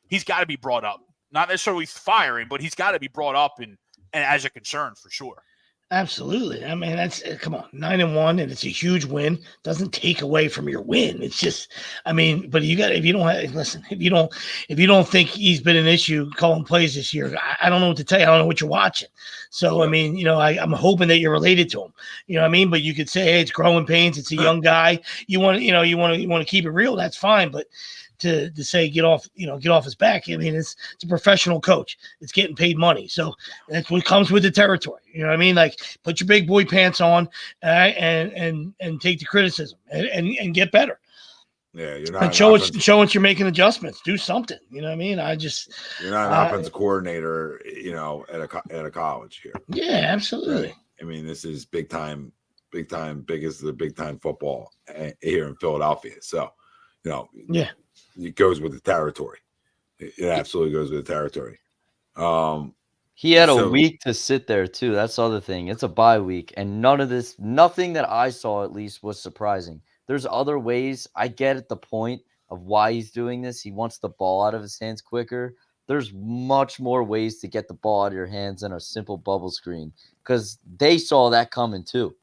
he's got to be brought up, not necessarily firing, but he's got to be brought up and as a concern for sure. Absolutely. I mean, come on, 9-1, and it's a huge win. Doesn't take away from your win. It's just, I mean, but if you don't think he's been an issue calling plays this year, I don't know what to tell you. I don't know what you're watching. So, I mean, I'm hoping that you're related to him. You know what I mean? But you could say, hey, it's growing pains. It's a young guy. You want to keep it real. That's fine. But to say get off his back. I mean, it's a professional coach. It's getting paid money. So that's what comes with the territory. You know what I mean? Like, put your big boy pants on and take the criticism and get better. Yeah, you're not. And show us you're making adjustments. Do something. You know what I mean? You're not an offensive coordinator, at a college here. Yeah, absolutely. Right? I mean, this is big time, big as the big time football here in Philadelphia. So, yeah. It goes with the territory. It absolutely goes with the territory. He had a week to sit there too. That's the other thing. It's a bye week, and nothing that I saw at least was surprising. There's other ways. I get at the point of why he's doing this. He wants the ball out of his hands quicker. There's much more ways to get the ball out of your hands than a simple bubble screen, because they saw that coming too,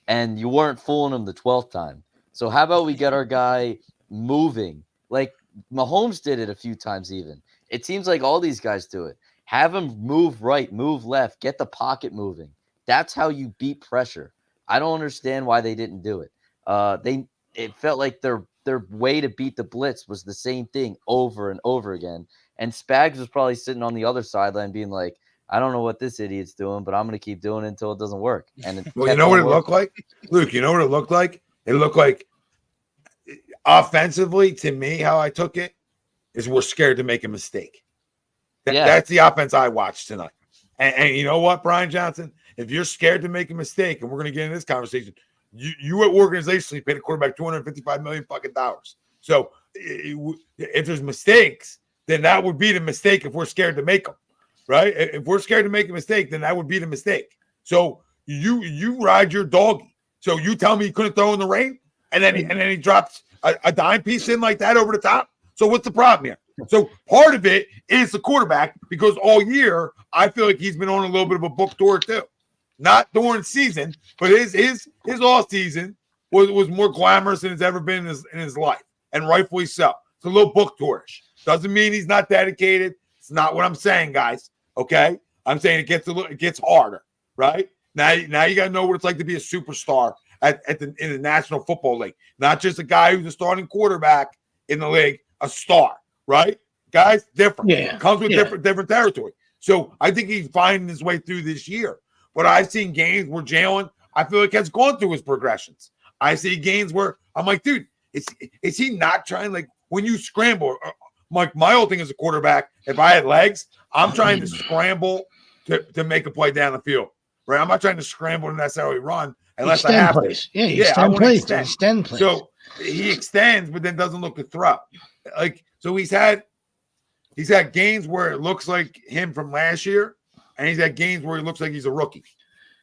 and you weren't fooling them the 12th time. So how about we get our guy moving? Like Mahomes did it a few times even. It seems like all these guys do it. Have him move right, move left, get the pocket moving. That's how you beat pressure. I don't understand why they didn't do it. It felt like their way to beat the blitz was the same thing over and over again. And Spags was probably sitting on the other sideline being like, I don't know what this idiot's doing, but I'm going to keep doing it until it doesn't work. And well, you know what it looked like? Luke, you know what it looked like? It looked like offensively, to me, how I took it is we're scared to make a mistake. That's the offense I watched tonight. And you know what, Brian Johnson? If you're scared to make a mistake, and we're going to get in this conversation, you organizationally paid a quarterback $255 million fucking dollars. So if there's mistakes, then that would be the mistake if we're scared to make them, right? If we're scared to make a mistake, then that would be the mistake. So you ride your doggy. So you tell me he couldn't throw in the rain, and then he drops a dime piece in like that over the top. So what's the problem here? So part of it is the quarterback, because all year I feel like he's been on a little bit of a book tour too. Not during season, but his off season was more glamorous than it's ever been in his life, and rightfully so. It's a little book tourish. Doesn't mean he's not dedicated. It's not what I'm saying, guys. Okay, I'm saying it gets harder, right? Now you got to know what it's like to be a superstar in the National Football League, not just a guy who's a starting quarterback in the league, a star, right? Guys, different. Yeah, comes with different territory. So I think he's finding his way through this year. But I've seen games where Jalen, I feel like, has gone through his progressions. I see games where I'm like, dude, is he not trying? Like when you scramble, like my whole thing as a quarterback, if I had legs, I'm trying to scramble to make a play down the field. Right, I'm not trying to scramble to necessarily run unless I have plays. to. Extend plays. Extend plays. So he extends, but then doesn't look to throw. Like so, he's had games where it looks like him from last year, and he's had games where he looks like he's a rookie.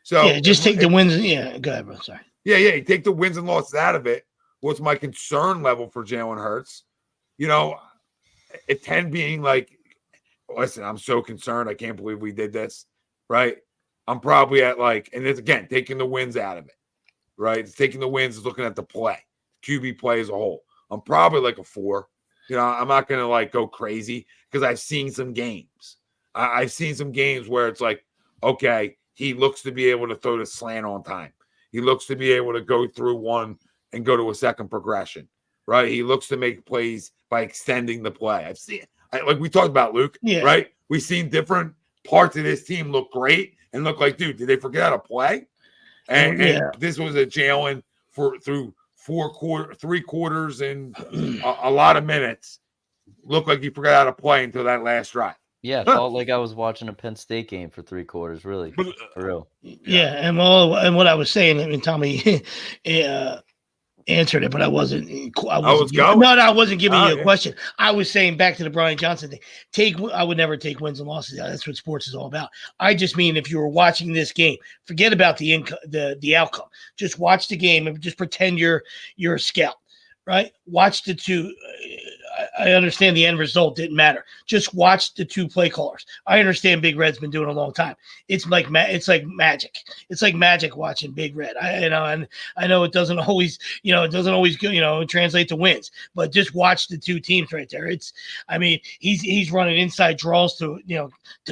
So just take the wins. Yeah, go ahead, bro. Sorry. Yeah. You take the wins and losses out of it. What's my concern level for Jalen Hurts? At 10 being like, listen, I'm so concerned. I can't believe we did this. Right. I'm probably at and it's again taking the wins out of it, right? It's taking the wins, looking at the play, QB play as a whole. I'm probably like a 4. I'm not gonna go crazy because I've seen some games. I've seen some games where it's like, okay, he looks to be able to throw the slant on time. He looks to be able to go through one and go to a second progression, right? He looks to make plays by extending the play. I've seen, like we talked about, Luke, right? We've seen different parts of this team look great. And look like, dude, did they forget how to play? And this was a Jalen through 3 quarters and a lot of minutes. Looked like he forgot how to play until that last drive. Yeah, felt like I was watching a Penn State game for 3 quarters, really, for real. Yeah, and what I was saying, I mean, Tommy answered it, but I wasn't giving you a question. I was saying back to the Brian Johnson thing. I would never take wins and losses out. That's what sports is all about. I just mean if you were watching this game, forget about the outcome. Just watch the game and just pretend you're a scout, right? Watch the two. I understand the end result didn't matter. Just watch the 2 play callers. I understand Big Red's been doing it a long time. It's like magic. It's like magic watching Big Red. And I know it doesn't always, translate to wins. But just watch the 2 teams right there. He's running inside draws to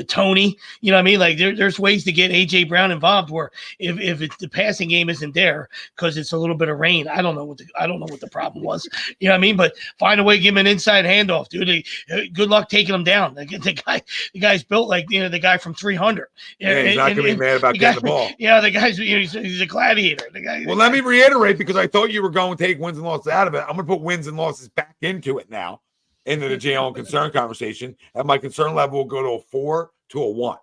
Tony. You know what I mean? Like there's ways to get AJ Brown involved. Where if it's the passing game isn't there because it's a little bit of rain, I don't know what the problem was. You know what I mean? But find a way to give him an inside handoff, dude. Good luck taking him down. The guy's built like the guy from 300. Yeah, he's not gonna be mad about getting the ball. Yeah, the guy's he's a gladiator. Let me reiterate because I thought you were going to take wins and losses out of it. I'm gonna put wins and losses back into it now, into the Jalen concern conversation, and my concern level will go to a 4 to a 1.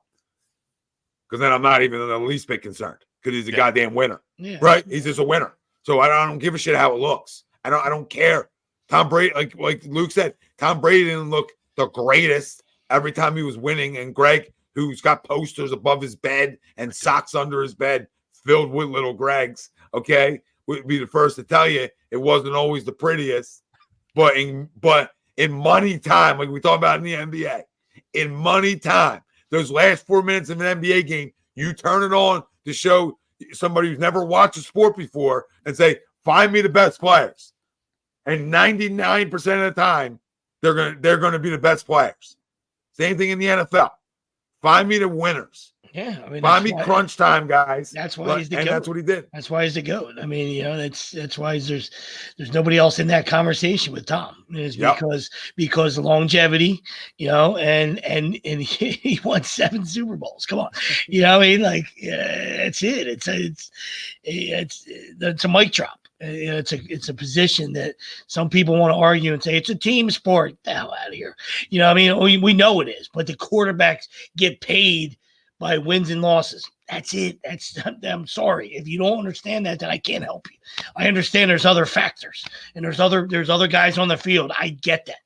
Because then I'm not even the least bit concerned because he's a goddamn winner, right? He's just a winner. So I don't give a shit how it looks. I don't care. Tom Brady, like Luke said, Tom Brady didn't look the greatest every time he was winning. And Greg, who's got posters above his bed and socks under his bed filled with little Gregs, okay, would be the first to tell you it wasn't always the prettiest. But in money time, like we talk about in the NBA, in money time, those last 4 minutes of an NBA game, you turn it on to show somebody who's never watched a sport before and say, find me the best players. And 99% of the time, they're gonna be the best players. Same thing in the NFL. Find me the winners. Yeah, I mean, find me crunch time guys. That's why he's the GOAT. That's what he did. That's why he's the GOAT. I mean, that's why there's nobody else in that conversation with Tom. It's because longevity, and he won 7 Super Bowls. Come on, that's it. It's a mic drop. It's a position that some people want to argue and say it's a team sport. The hell out of here. We know it is, but the quarterbacks get paid by wins and losses. That's it. I'm sorry. If you don't understand that, then I can't help you. I understand there's other factors and there's other guys on the field. I get that.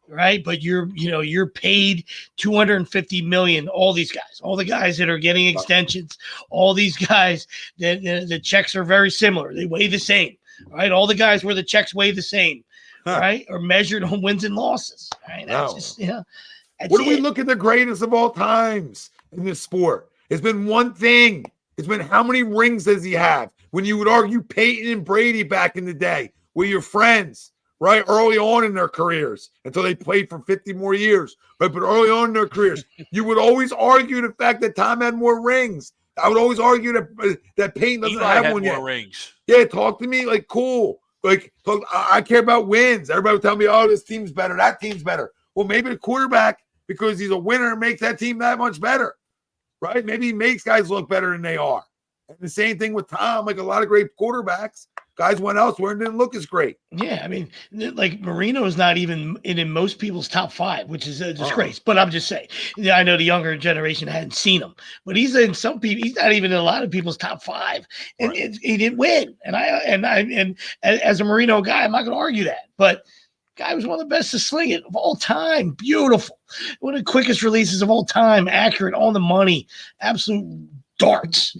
right? But you're paid $250 million. All these guys, all the guys that are getting extensions, all these guys that the checks are very similar. They weigh the same, right? All the guys where the checks weigh the same, right? Are measured on wins and losses, right? That's just What do we look at the greatest of all times in this sport? It's been one thing. It's been how many rings does he have? When you would argue Peyton and Brady back in the day were your friends, right? Early on in their careers until they played for 50 more years. But early on in their careers, you would always argue the fact that Tom had more rings. I would always argue that Peyton doesn't have one yet. Rings. Yeah, talk to me like cool. Like I care about wins. Everybody would tell me, oh, this team's better. That team's better. Well, maybe the quarterback, because he's a winner, makes that team that much better, right? Maybe he makes guys look better than they are. And the same thing with Tom. Like a lot of great quarterbacks, guys went elsewhere and didn't look as great. Yeah, I mean, like Marino is not even in most people's top 5, which is a disgrace. But I'm just saying, I know the younger generation hadn't seen him, but he's in some people. He's not even in a lot of people's top 5, and he didn't win. And as a Marino guy, I'm not going to argue that, but. Guy was one of the best to sling it of all time. Beautiful. One of the quickest releases of all time. Accurate, on the money. Absolute darts.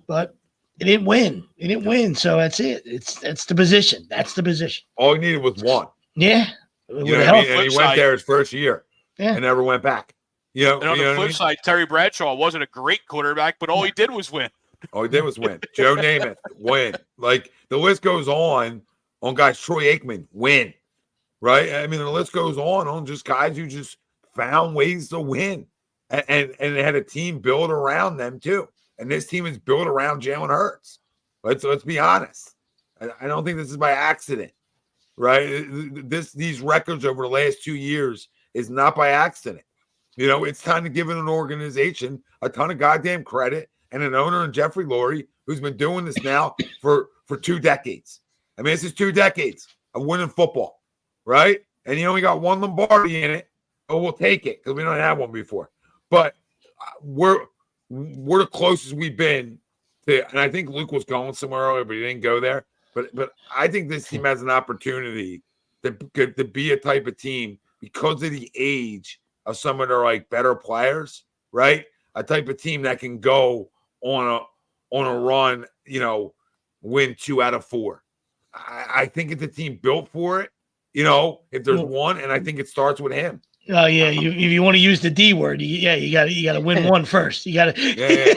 But it didn't win. It didn't win. So that's it. That's the position. That's the position. All he needed was one. Yeah. You know what I mean? And he went there his first year and never went back. You know, and on the flip side, Terry Bradshaw wasn't a great quarterback, but all he did was win. All he did was win. Joe Namath, win. Like the list goes on guys. Troy Aikman, win. Right? I mean, the list goes on just guys who just found ways to win. And they had a team built around them too. And this team is built around Jalen Hurts. Let's be honest. I don't think this is by accident. Right? These records over the last 2 years is not by accident. You know, it's time to give an organization a ton of goddamn credit and an owner in Jeffrey Lurie, who's been doing this now for 2 decades. I mean, this is 2 decades of winning football. Right? And he only got 1 Lombardi in it. Oh, we'll take it because we don't have one before. But we're the closest we've been to, and I think Luke was going somewhere earlier, but he didn't go there. But I think this team has an opportunity to be a type of team because of the age of some of their like better players, right? A type of team that can go on a run, you know, win 2 out of 4. I think it's a team built for it. You know, if there's one, and I think it starts with him. Oh yeah, if you want to use the D word, you got to win one first. You got to. Yeah.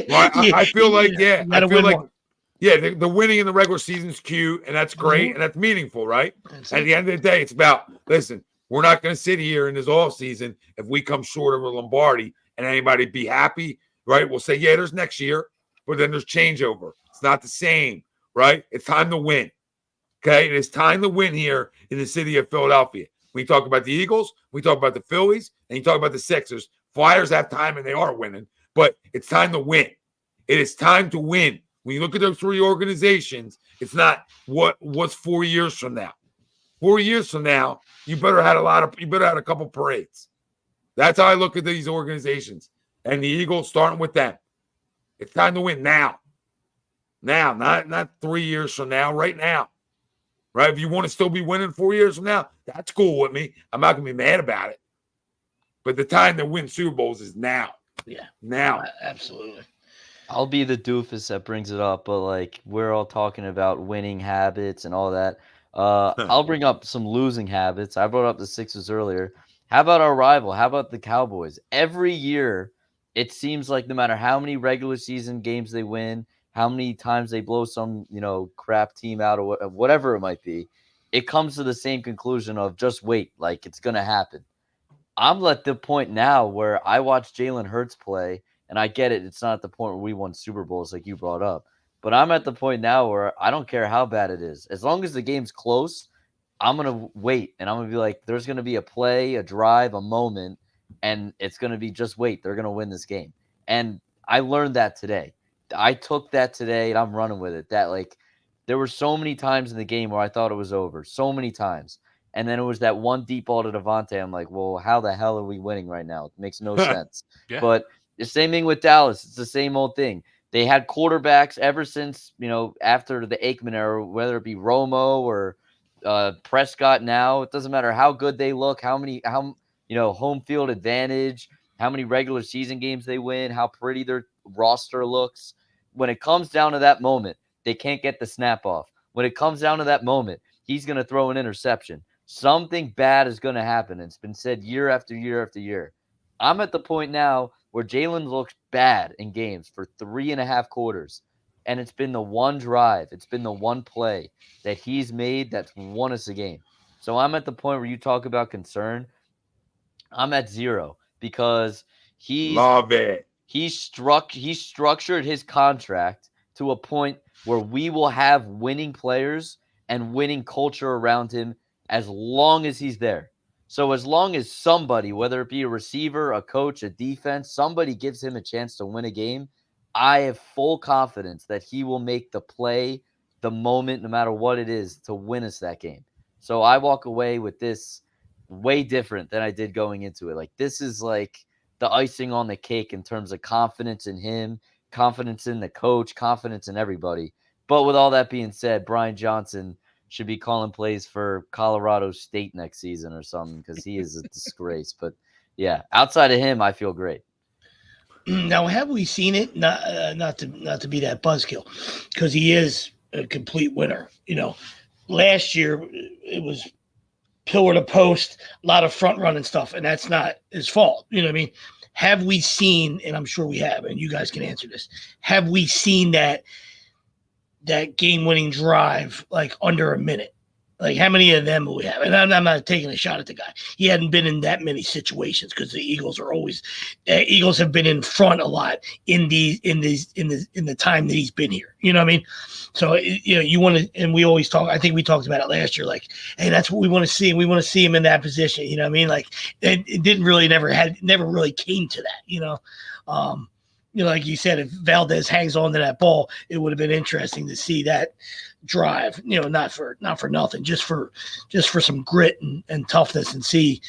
Well, I feel like I feel like the winning in the regular season is cute, and that's great, and that's meaningful, right? At the end of the day, it's about listen. We're not going to sit here in this off season if we come short of a Lombardi and anybody be happy, right? We'll say there's next year, but then there's changeover. It's not the same, right? It's time to win. Okay, and it's time to win here in the city of Philadelphia. We talk about the Eagles, we talk about the Phillies, and you talk about the Sixers. Flyers have time and they are winning, but it's time to win. It is time to win. When you look at those 3 organizations, it's not what's 4 years from now. 4 years from now, you better have a couple parades. That's how I look at these organizations. And the Eagles starting with them. It's time to win now. Now, not 3 years from now, right now. Right? If you want to still be winning 4 years from now, that's cool with me. I'm not going to be mad about it. But the time to win Super Bowls is now. Yeah. Now. Absolutely. I'll be the doofus that brings it up, but like we're all talking about winning habits and all that. I'll bring up some losing habits. I brought up the Sixers earlier. How about our rival? How about the Cowboys? Every year, it seems like no matter how many regular season games they win, how many times they blow some, crap team out or whatever it might be, it comes to the same conclusion of just wait, like it's going to happen. I'm at the point now where I watch Jalen Hurts play, and I get it. It's not at the point where we won Super Bowls like you brought up. But I'm at the point now where I don't care how bad it is. As long as the game's close, I'm going to wait, and I'm going to be like, there's going to be a play, a drive, a moment, and it's going to be just wait. They're going to win this game. And I learned that today. I took that today, and I'm running with it. That, like, there were so many times in the game where I thought it was over. So many times. And then it was that one deep ball to Devontae. I'm like, well, how the hell are we winning right now? It makes no sense. Yeah. But the same thing with Dallas. It's the same old thing. They had quarterbacks ever since, after the Aikman era, whether it be Romo or Prescott now. It doesn't matter how good they look, how home field advantage, how many regular season games they win, how pretty their roster looks. When it comes down to that moment, they can't get the snap off. When it comes down to that moment, he's going to throw an interception. Something bad is going to happen. It's been said year after year after year. I'm at the point now where Jalen looks bad in games for 3.5 quarters. And it's been the one drive, it's been the one play that he's made that's won us a game. So I'm at the point where you talk about concern. I'm at 0 because Love it. He structured his contract to a point where we will have winning players and winning culture around him as long as he's there. So as long as somebody, whether it be a receiver, a coach, a defense, somebody gives him a chance to win a game, I have full confidence that he will make the play, the moment, no matter what it is, to win us that game. So I walk away with this way different than I did going into it. Like, this is like the icing on the cake in terms of confidence in him, confidence in the coach, confidence in everybody. But with all that being said, Brian Johnson should be calling plays for Colorado State next season or something, because he is a disgrace. But yeah, outside of him, I feel great. Now, have we seen it? Not to be that buzzkill, because he is a complete winner. Last year it was pillar to post, a lot of front running stuff, and that's not his fault. You know what I mean? Have we seen, and I'm sure we have, and you guys can answer this, have we seen that game-winning drive like under a minute? Like, how many of them will we have? And I'm not taking a shot at the guy. He hadn't been in that many situations because the Eagles are always Eagles have been in front a lot in the time that he's been here. You know what I mean? So you want to, and we always talk. I think we talked about it last year. Like, hey, that's what we want to see. We want to see him in that position. You know what I mean? Like, it didn't really never really came to that. Like you said, if Valdez hangs on to that ball, it would have been interesting to see that drive, not for nothing, just for some grit and toughness, and see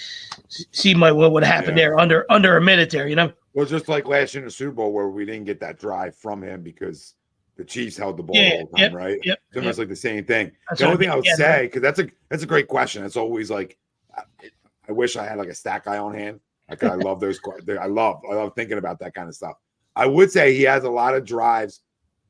what would happen there under a minute there, Well, just like last year in the Super Bowl where we didn't get that drive from him because the Chiefs held the ball the whole time, right? Yep, it's almost like the same thing. That's the only thing I would say, because that's a great question. It's always like, I wish I had like a stat guy on hand. I love those. I love thinking about that kind of stuff. I would say he has a lot of drives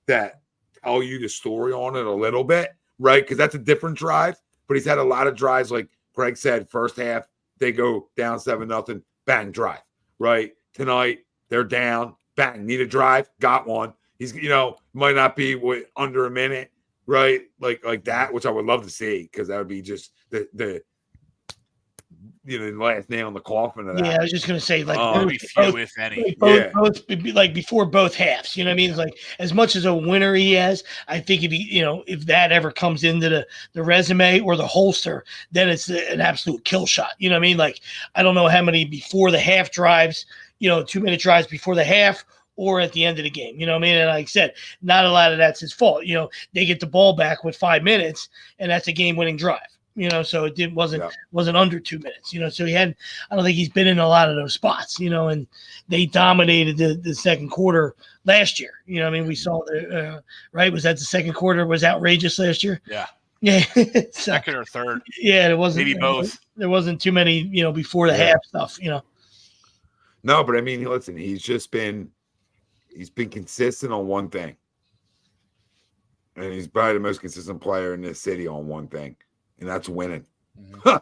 that tell you the story on it a little bit, right? Because that's a different drive, but he's had a lot of drives, like Greg said, first half, they go down 7-0, bang, drive, right? Tonight, they're down, bang, need a drive, got one. He's, might not be under a minute, right? Like that, which I would love to see, because that would be just the last nail in the coffin of that. Yeah, I was just gonna say, like, if any, both like before both halves. You know what I mean? It's like, as much as a winner he has, I think if that ever comes into the resume or the holster, then it's an absolute kill shot. You know what I mean? Like, I don't know how many before the half drives, 2-minute drives before the half, or at the end of the game. You know what I mean? And like I said, not a lot of that's his fault. They get the ball back with 5 minutes, and that's a game-winning drive. So it wasn't under 2 minutes, so I don't think he's been in a lot of those spots, and they dominated the second quarter last year. We saw right. Was that the second quarter was outrageous last year? Yeah. Yeah. Second or third. Yeah. It wasn't, maybe both. There wasn't too many, before the half stuff, No, but I mean, listen, he's been consistent on one thing. And he's probably the most consistent player in this city on one thing. And that's winning. Mm-hmm.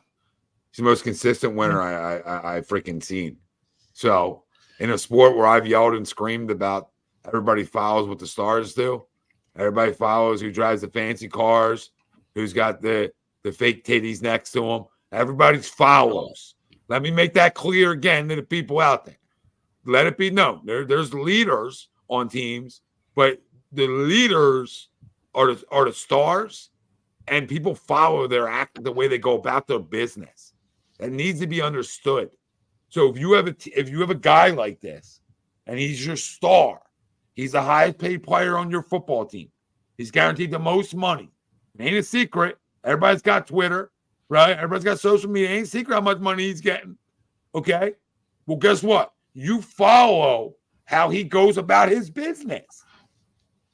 He's the most consistent winner I freaking seen. So in a sport where I've yelled and screamed about everybody follows what the stars do, everybody follows who drives the fancy cars, who's got the fake titties next to him. Everybody follows. Let me make that clear again to the people out there. Let it be known. There's leaders on teams, but the leaders are the stars. And people follow their act, the way they go about their business. That needs to be understood. So if you have a guy like this, and he's your star, he's the highest paid player on your football team. He's guaranteed the most money. It ain't a secret. Everybody's got Twitter, right? Everybody's got social media. It ain't a secret how much money he's getting. Okay? Well, guess what? You follow how he goes about his business.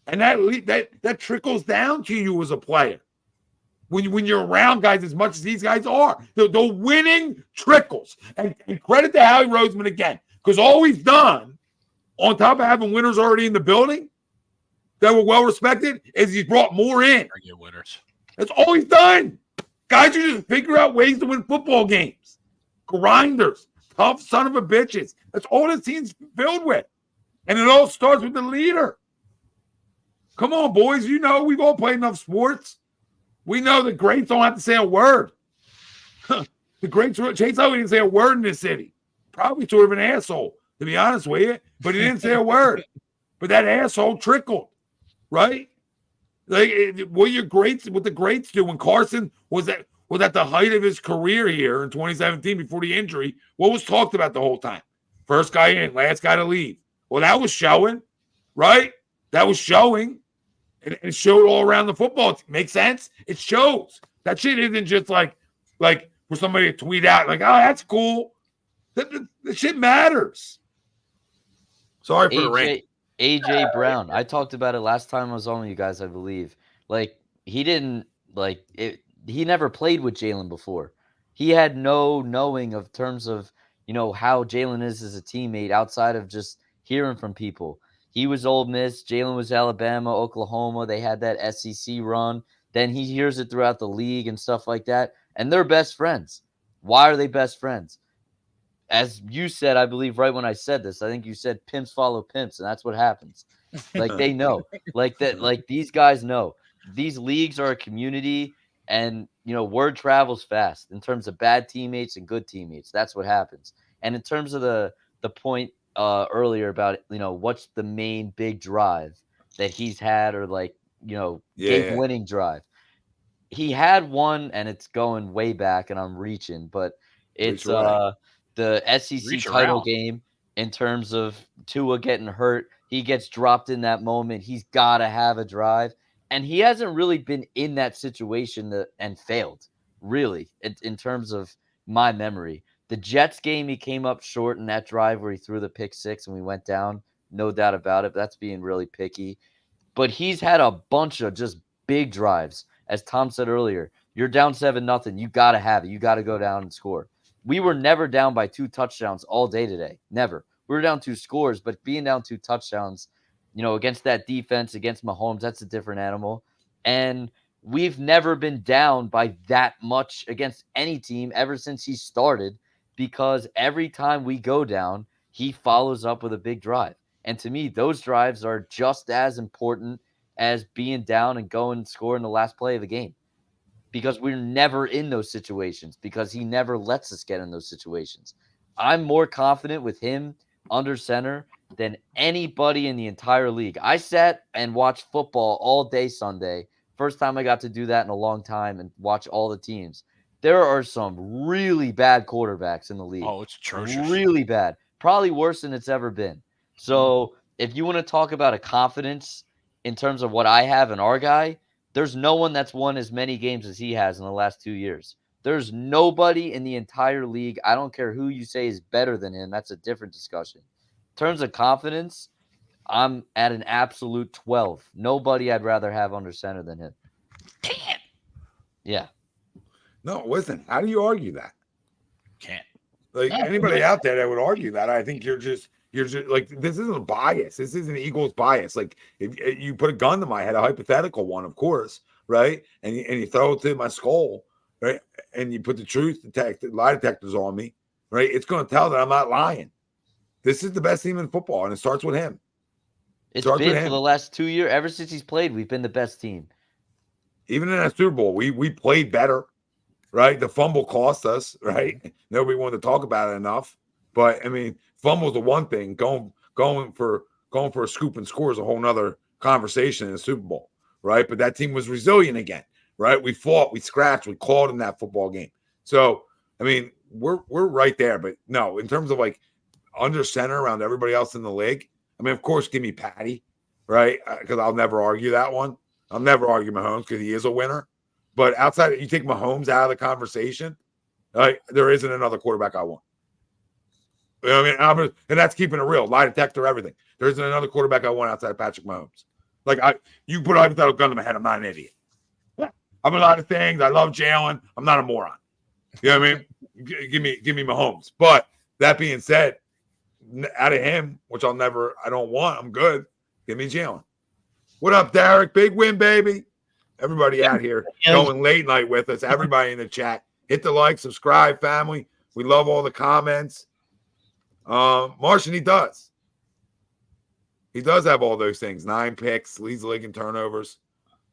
And that trickles down to you as a player. when you're around guys as much as these guys are. The winning trickles. And credit to Howie Roseman again, because all we've done, on top of having winners already in the building that were well respected, is he's brought more in. Winners. That's all he's done. Guys who just figure out ways to win football games. Grinders, tough son of a bitches. That's all this team's filled with. And it all starts with the leader. Come on, boys. You know we've all played enough sports. We know the greats don't have to say a word. The greats, Chase Utley didn't say a word in this city. Probably sort of an asshole, to be honest with you. But he didn't say a word. But that asshole trickled, right? Like what the greats do when Carson was at the height of his career here in 2017 before the injury, what was talked about the whole time? First guy in, last guy to leave. Well, that was showing, right? That was showing. And it showed all around the football team. Makes sense? It shows. That shit isn't just like for somebody to tweet out like, oh, that's cool. The shit matters. Sorry for the rant. AJ Brown. I talked about it last time I was on with you guys, I believe. Like, he didn't like it. He never played with Jalen before. He had no knowing of terms of, how Jalen is as a teammate outside of just hearing from people. He was Ole Miss. Jalen was Alabama, Oklahoma. They had that SEC run. Then he hears it throughout the league and stuff like that. And they're best friends. Why are they best friends? As you said, I believe right when I said this, I think you said pimps follow pimps, and that's what happens. Like, they know. Like these guys know. These leagues are a community, and word travels fast in terms of bad teammates and good teammates. That's what happens. And in terms of the point earlier about what's the main big drive that he's had, or big winning drive. He had one, and it's going way back, and I'm reaching, but it's the SEC title game in terms of Tua getting hurt. He gets dropped in that moment. He's got to have a drive. And he hasn't really been in that situation and failed, really, in terms of my memory. The Jets game, he came up short in that drive where he threw the pick six and we went down. No doubt about it. That's being really picky. But he's had a bunch of just big drives. As Tom said earlier, you're down 7-0. You got to have it. You got to go down and score. We were never down by 2 touchdowns all day today. Never. We were down 2 scores, but being down 2 touchdowns, against that defense, against Mahomes, that's a different animal. And we've never been down by that much against any team ever since he started, because every time we go down, he follows up with a big drive. And to me, those drives are just as important as being down and going and scoring the last play of the game, because we're never in those situations, because he never lets us get in those situations. I'm more confident with him under center than anybody in the entire league. I sat and watched football all day Sunday. First time I got to do that in a long time and watch all the teams. There are some really bad quarterbacks in the league. Oh, it's atrocious. Really bad. Probably worse than it's ever been. So if you want to talk about a confidence in terms of what I have in our guy, there's no one that's won as many games as he has in the last 2 years. There's nobody in the entire league. I don't care who you say is better than him. That's a different discussion. In terms of confidence, I'm at an absolute 12. Nobody I'd rather have under center than him. Can't. Yeah. No, listen, how do you argue that? Can't. Like, anybody out there that would argue that, I think you're just like, this isn't a bias. This isn't Eagles bias. Like, if you put a gun to my head, a hypothetical one, of course, right? And you throw it to my skull, right? And you put the lie detectors on me, right? It's going to tell that I'm not lying. This is the best team in football, and it starts with him. It's been for the last 2 years. Ever since he's played, we've been the best team. Even in that Super Bowl, we played better, right? The fumble cost us, right? Nobody wanted to talk about it enough. But, I mean, fumble's the one thing. Going for a scoop and score is a whole nother conversation in the Super Bowl, right? But that team was resilient again, right? We fought, we scratched, we clawed in that football game. So, I mean, we're right there. But, no, in terms of, like, under center around everybody else in the league, I mean, of course, give me Patty, right? Because I'll never argue that one. I'll never argue Mahomes because he is a winner. But outside, you take Mahomes out of the conversation, there isn't another quarterback I want. I mean, and that's keeping it real. Lie detector, everything. There isn't another quarterback I want outside of Patrick Mahomes. Like, you put a hypothetical gun to my head, I'm not an idiot. I'm a lot of things. I love Jalen. I'm not a moron. You know what I mean? Give me Mahomes. But that being said, out of him, which I don't want, I'm good. Give me Jalen. What up, Derek? Big win, baby. Everybody out here going late night with us. Everybody in the chat. Hit the like, subscribe, family. We love all the comments. Martian, he does. He does have all those things. 9 picks, leads the league in turnovers.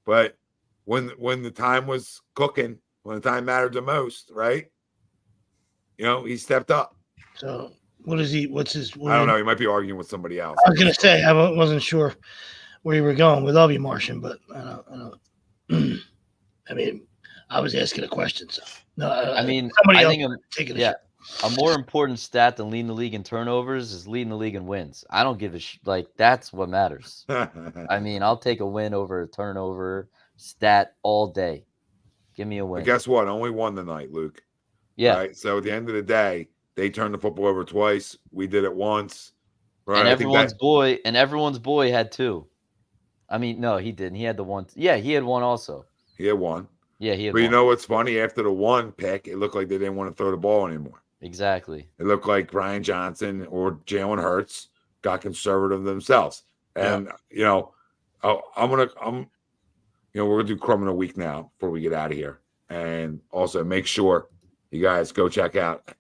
But when the time was cooking, when the time mattered the most, right? He stepped up. So what is he? What's his? I don't know. He might be arguing with somebody else. I was gonna say I wasn't sure where you were going. We love you, Martian, but I don't. I mean, I was asking a question. So no, I think a more important stat than leading the league in turnovers is leading the league in wins. I don't give a that's what matters. I mean, I'll take a win over a turnover stat all day. Give me a win. But guess what? Only one tonight, Luke. Yeah. Right? So at the end of the day, they turned the football over twice. We did it once. Right? And everyone's boy had 2. I mean, no, he didn't. He had the one. Yeah, he had one also. He had one. Yeah, he had But one. you know what's funny? After the one pick, it looked like they didn't want to throw the ball anymore. Exactly. It looked like Brian Johnson or Jalen Hurts got conservative themselves. And we're gonna do Crumb in a week now before we get out of here. And also make sure you guys go check out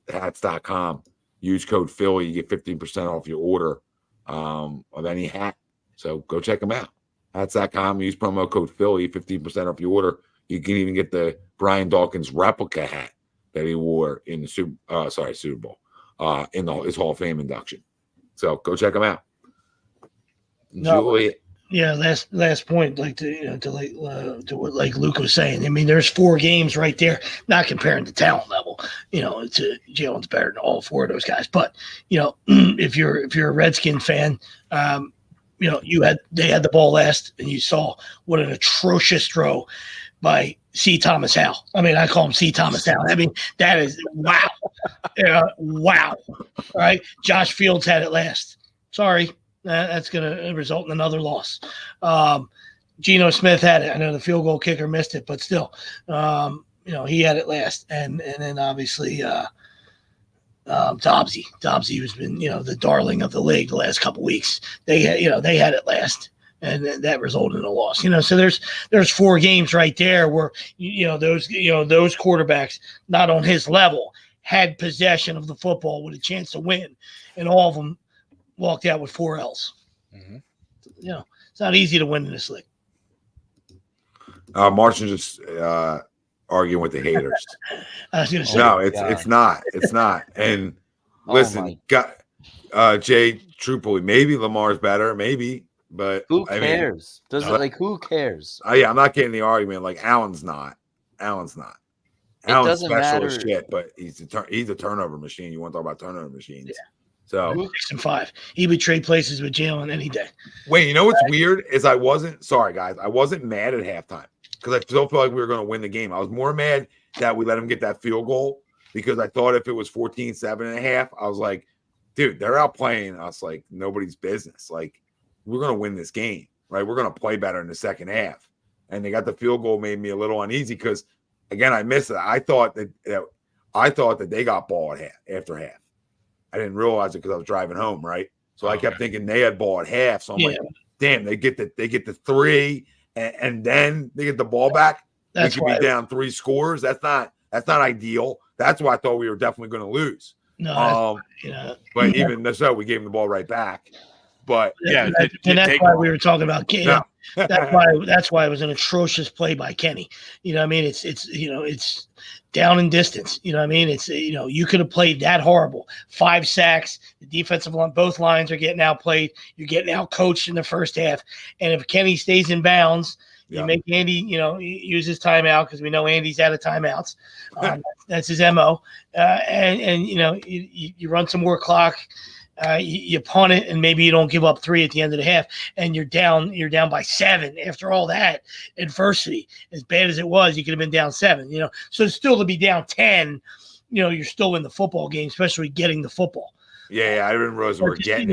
hats.com. Use code Philly, you get 15% off your order of any hat. So go check them out. Hats.com, use promo code Philly, 15% off your order. You can even get the Brian Dawkins replica hat that he wore in the Super Bowl, in his Hall of Fame induction. So go check them out. Enjoy it. Yeah, last point, like to what like Luke was saying. I mean, there's 4 games right there. Not comparing the talent level, to Jalen's better than all 4 of those guys. But if you're a Redskin fan, they had the ball last, and you saw what an atrocious throw by C. Thomas Howell. I mean, I call him C. Thomas Howell. I mean, that is wow, wow. All right, Josh Fields had it last. Sorry. That's going to result in another loss. Geno Smith had it. I know the field goal kicker missed it, but still, he had it last. And then obviously Dobbsy has been, the darling of the league the last couple weeks. They had it last, and that resulted in a loss. So there's 4 games right there where those quarterbacks not on his level had possession of the football with a chance to win, and all of them walked out with 4 L's. Mm-hmm. It's not easy to win in this league. Martian just arguing with the haters. I was going to say, no, it's not. It's not. And listen, Jay, truthfully, maybe Lamar's better, maybe, but who cares? Who cares? Yeah, I'm not getting the argument. Like Allen's not. Allen's special as shit, but he's a turnover machine. You want to talk about turnover machines? Yeah. So 6-5. He would trade places with Jalen any day. Wait, you know what's weird is I wasn't mad at halftime because I still felt like we were going to win the game. I was more mad that we let him get that field goal because I thought if it was 14-7.5, I was like, dude, they're outplaying us like nobody's business. Like we're going to win this game, right? We're going to play better in the second half. And they got the field goal, made me a little uneasy because again, I missed it. I thought that they got ball after half. I didn't realize it because I was driving home, right? So I kept thinking they had ball at half. So I'm like, damn, they get the 3 and then they get the ball back. That's why be down 3 scores. That's not ideal. That's why I thought we were definitely going to lose. No, but even so, we gave them the ball right back. But and that's why we were talking about Kenny. No. That's why it was an atrocious play by Kenny. You know what I mean? It's down in distance. You know what I mean? It's you could have played that horrible. 5 sacks. The defensive line, both lines are getting outplayed. You're getting out coached in the first half. And if Kenny stays in bounds, you make Andy, use his timeout because we know Andy's out of timeouts. That's his MO. And you run some more clock. You punt it, and maybe you don't give up 3 at the end of the half, and you're down by 7 after all that adversity. As bad as it was, you could have been down 7. So still to be down 10, you're still in the football game, especially getting the football. Yeah, I didn't realize we were getting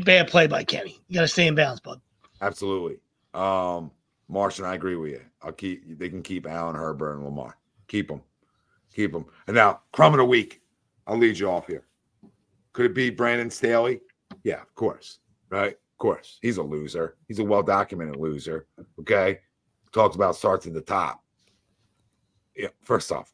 bad play by Kenny. You got to stay in bounds, bud. Absolutely. Martian, I agree with you. They can keep Allen, Herbert, and Lamar. Keep them. And now, Crumb of the week. I'll lead you off here. Could it be Brandon Staley? Yeah, of course. Right? Of course. He's a loser. He's a well-documented loser. Okay? Talks about starts at the top. Yeah, first off,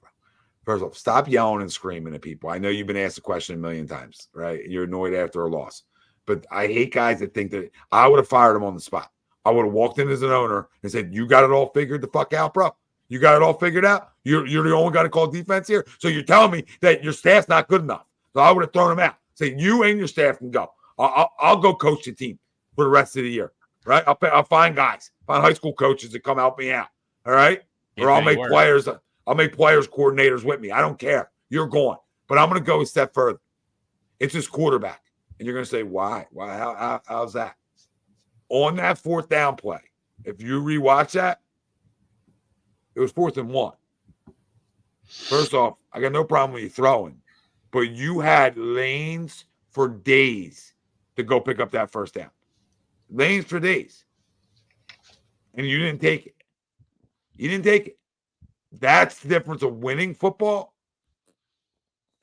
stop yelling and screaming at people. I know you've been asked the question a million times, right? You're annoyed after a loss. But I hate guys that think that I would have fired him on the spot. I would have walked in as an owner and said, you got it all figured the fuck out, bro. You got it all figured out. You're the only guy to call defense here. So you're telling me that your staff's not good enough. So I would have thrown him out. Say, you and your staff can go. I'll go coach the team for the rest of the year, right? I'll find guys, find high school coaches to come help me out, all right? Or I'll make players coordinators with me. I don't care. You're going. But I'm going to go a step further. It's his quarterback. And you're going to say, why? How's that? On that 4th down play, if you rewatch that, it was 4th and 1. First off, I got no problem with you throwing, but you had lanes for days to go pick up that first down. Lanes for days. And you didn't take it. That's the difference of winning football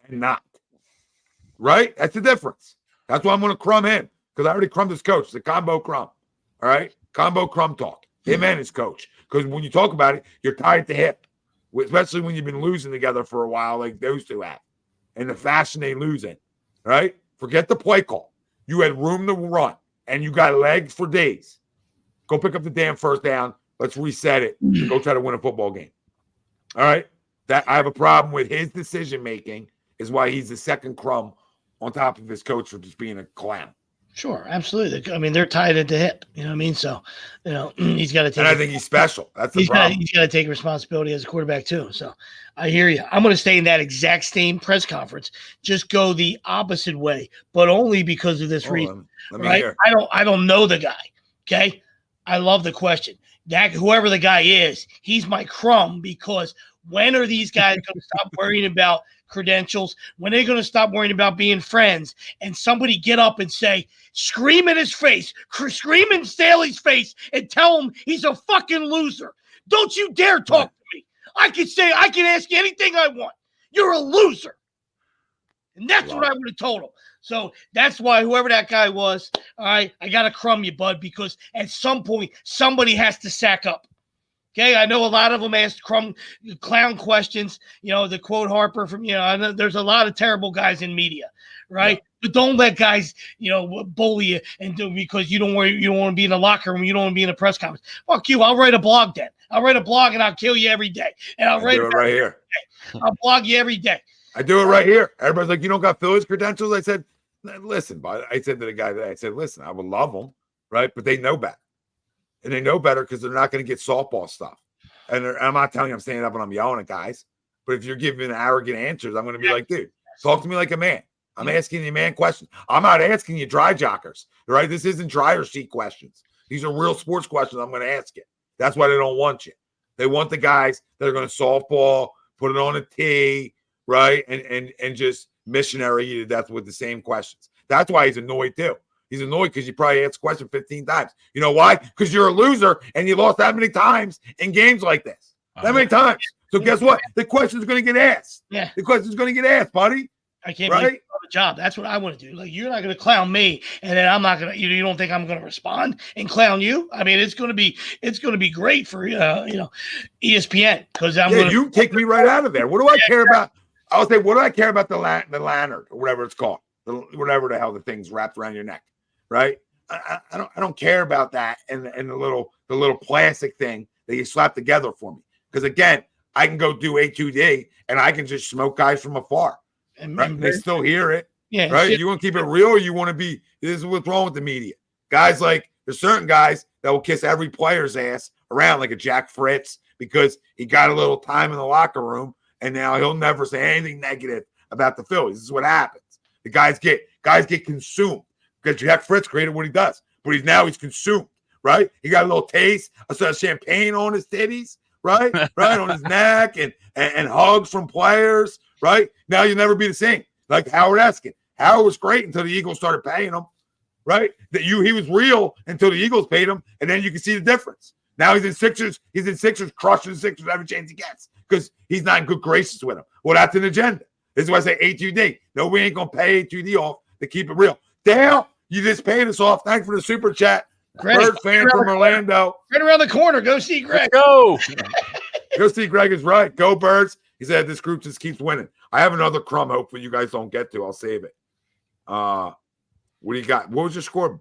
and not. Right? That's the difference. That's why I'm going to crumb him, because I already crumbed his coach. It's a combo crumb. All right? Combo crumb talk. Him and his coach. Because when you talk about it, you're tied at the hip, especially when you've been losing together for a while like those two have, and the fashion they lose in. Right? Forget the play call. You had room to run, and you got legs for days. Go pick up the damn first down. Let's reset it. Go try to win a football game. All right? That I have a problem with his decision-making is why he's the second crumb on top of his coach for just being a clown. Sure, absolutely. I mean, they're tied at the hip. You know what I mean? So, he's got to take. And I think he's special. That's the problem. He's got to take responsibility as a quarterback too. So, I hear you. I'm going to stay in that exact same press conference. Just go the opposite way, but only because of this reason. Let me right? hear. I don't know the guy. Okay, I love the question. That whoever the guy is, he's my crumb, because when are these guys going to stop worrying about credentials? When are they going to stop worrying about being friends? And somebody get up and say, scream in his face, scream in Staley's face, and tell him he's a fucking loser. Don't you dare talk to me. I can ask you anything I want. You're a loser. And that's what I would have told him. So that's why whoever that guy was, all right, I got to crumb you, bud, because at some point somebody has to sack up. Okay, I know a lot of them asked clown questions, the quote Harper from, I know there's a lot of terrible guys in media, right? Yeah. But don't let guys, bully you and do because you don't want to be in the locker room, you don't want to be in a press conference. Fuck you, I'll write a blog then. I'll write a blog and I'll kill you every day. And I'll write do it right here. I'll blog you every day. I do it right here. Everybody's like, you don't got Phillies credentials? I said, listen, but I said to the guy that listen, I would love them, right? But they know better. And they know better because they're not going to get softball stuff. And I'm not telling you I'm standing up and I'm yelling at guys. But if you're giving arrogant answers, I'm going to be like, dude, talk to me like a man. I'm asking you man questions. I'm not asking you dry jockers, right? This isn't dryer sheet questions. These are real sports questions I'm going to ask you. That's why they don't want you. They want the guys that are going to softball, put it on a tee, right? And just missionary you to death with the same questions. That's why he's annoyed too. He's annoyed because you probably asked the question 15 times. You know why? Because you're a loser and you lost that many times in games like this. That many times. So guess what? The question's going to get asked. Yeah. The question's going to get asked, buddy. I can't believe you have a job. That's what I want to do. Like, you're not going to clown me, and then I'm not going to. You don't think I'm going to respond and clown you? I mean, it's going to be great for ESPN because I'm. Yeah, you take me right out of there. What do I care about? I would say, what do I care about the lanyard or whatever it's called, whatever the hell the thing's wrapped around your neck, right? I don't care about that and the little plastic thing that you slap together for me. Because again, I can go do A2D and I can just smoke guys from afar. Right? And they still hear it. Yeah. Right. You want to keep it real or you want to be, this is what's wrong with the media. Guys there's certain guys that will kiss every player's ass around like a Jack Fritz because he got a little time in the locker room and now he'll never say anything negative about the Phillies. This is what happens. The guys get consumed because Jack Fritz created what he does, but he's consumed, right? He got a little taste of champagne on his titties, right? Right on his neck and hugs from players, right? Now you'll never be the same. Like Howard Eskin. Howard was great until the Eagles started paying him, right? He was real until the Eagles paid him, and then you can see the difference. Now he's in Sixers. He's in Sixers, crushing the Sixers every chance he gets because he's not in good graces with him. Well, that's an agenda. This is why I say A2D. No, we ain't gonna pay A2D off to keep it real. Dale, you just paid us off. Thanks for the super chat. Bird fan from Orlando. Right around the corner. Go see Greg. Let's go. Go see Greg is right. Go Birds. He said this group just keeps winning. I have another crumb. Hopefully you guys don't get to. I'll save it. What do you got? What was your score,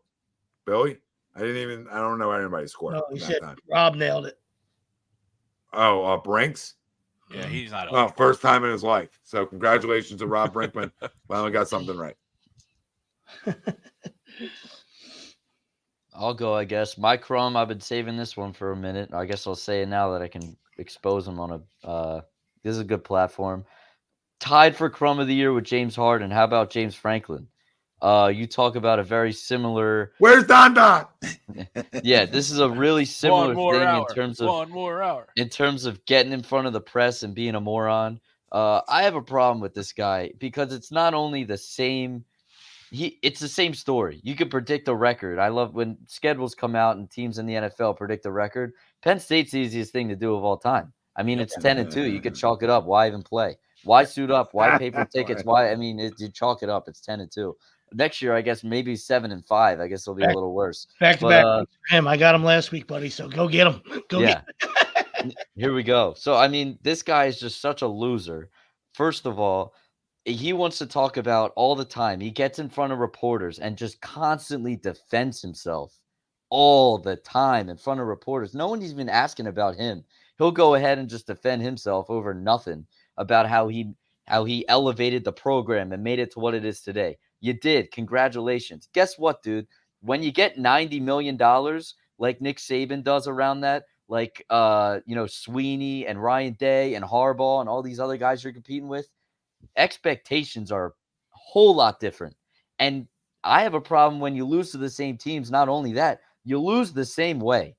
Billy? I don't know anybody's score. No, he said Rob nailed it. Oh, Brinks? Yeah, he's not. Oh, first time in his life. So congratulations to Rob Brinkman. Finally got something right. I'll go, I guess. My Crum, I've been saving this one for a minute. I guess I'll say it now that I can expose him on a this is a good platform. Tied for Crum of the Year with James Harden. How about James Franklin? You talk about a very similar. Where's Don Don? Yeah, this is a really similar thing in terms of getting in front of the press and being a moron. I have a problem with this guy because it's not only the same. It's the same story. You can predict a record. I love when schedules come out and teams in the NFL predict a record. Penn State's the easiest thing to do of all time. I mean, it's 10-2. You could chalk it up. Why even play? Why suit up? Why pay for tickets? Why? I mean, you chalk it up. It's 10-2. Next year, I guess maybe 7-5. I guess it'll be a little worse. Back to back. I got him last week, buddy. So go get him. Go get him. Here we go. So I mean, this guy is just such a loser. First of all, he wants to talk about all the time. He gets in front of reporters and just constantly defends himself all the time in front of reporters. No one's even asking about him. He'll go ahead and just defend himself over nothing about how he elevated the program and made it to what it is today. You did. Congratulations. Guess what, dude? When you get $90 million like Nick Saban does around that, like Sweeney and Ryan Day and Harbaugh and all these other guys you're competing with, expectations are a whole lot different. And I have a problem when you lose to the same teams. Not only that, you lose the same way.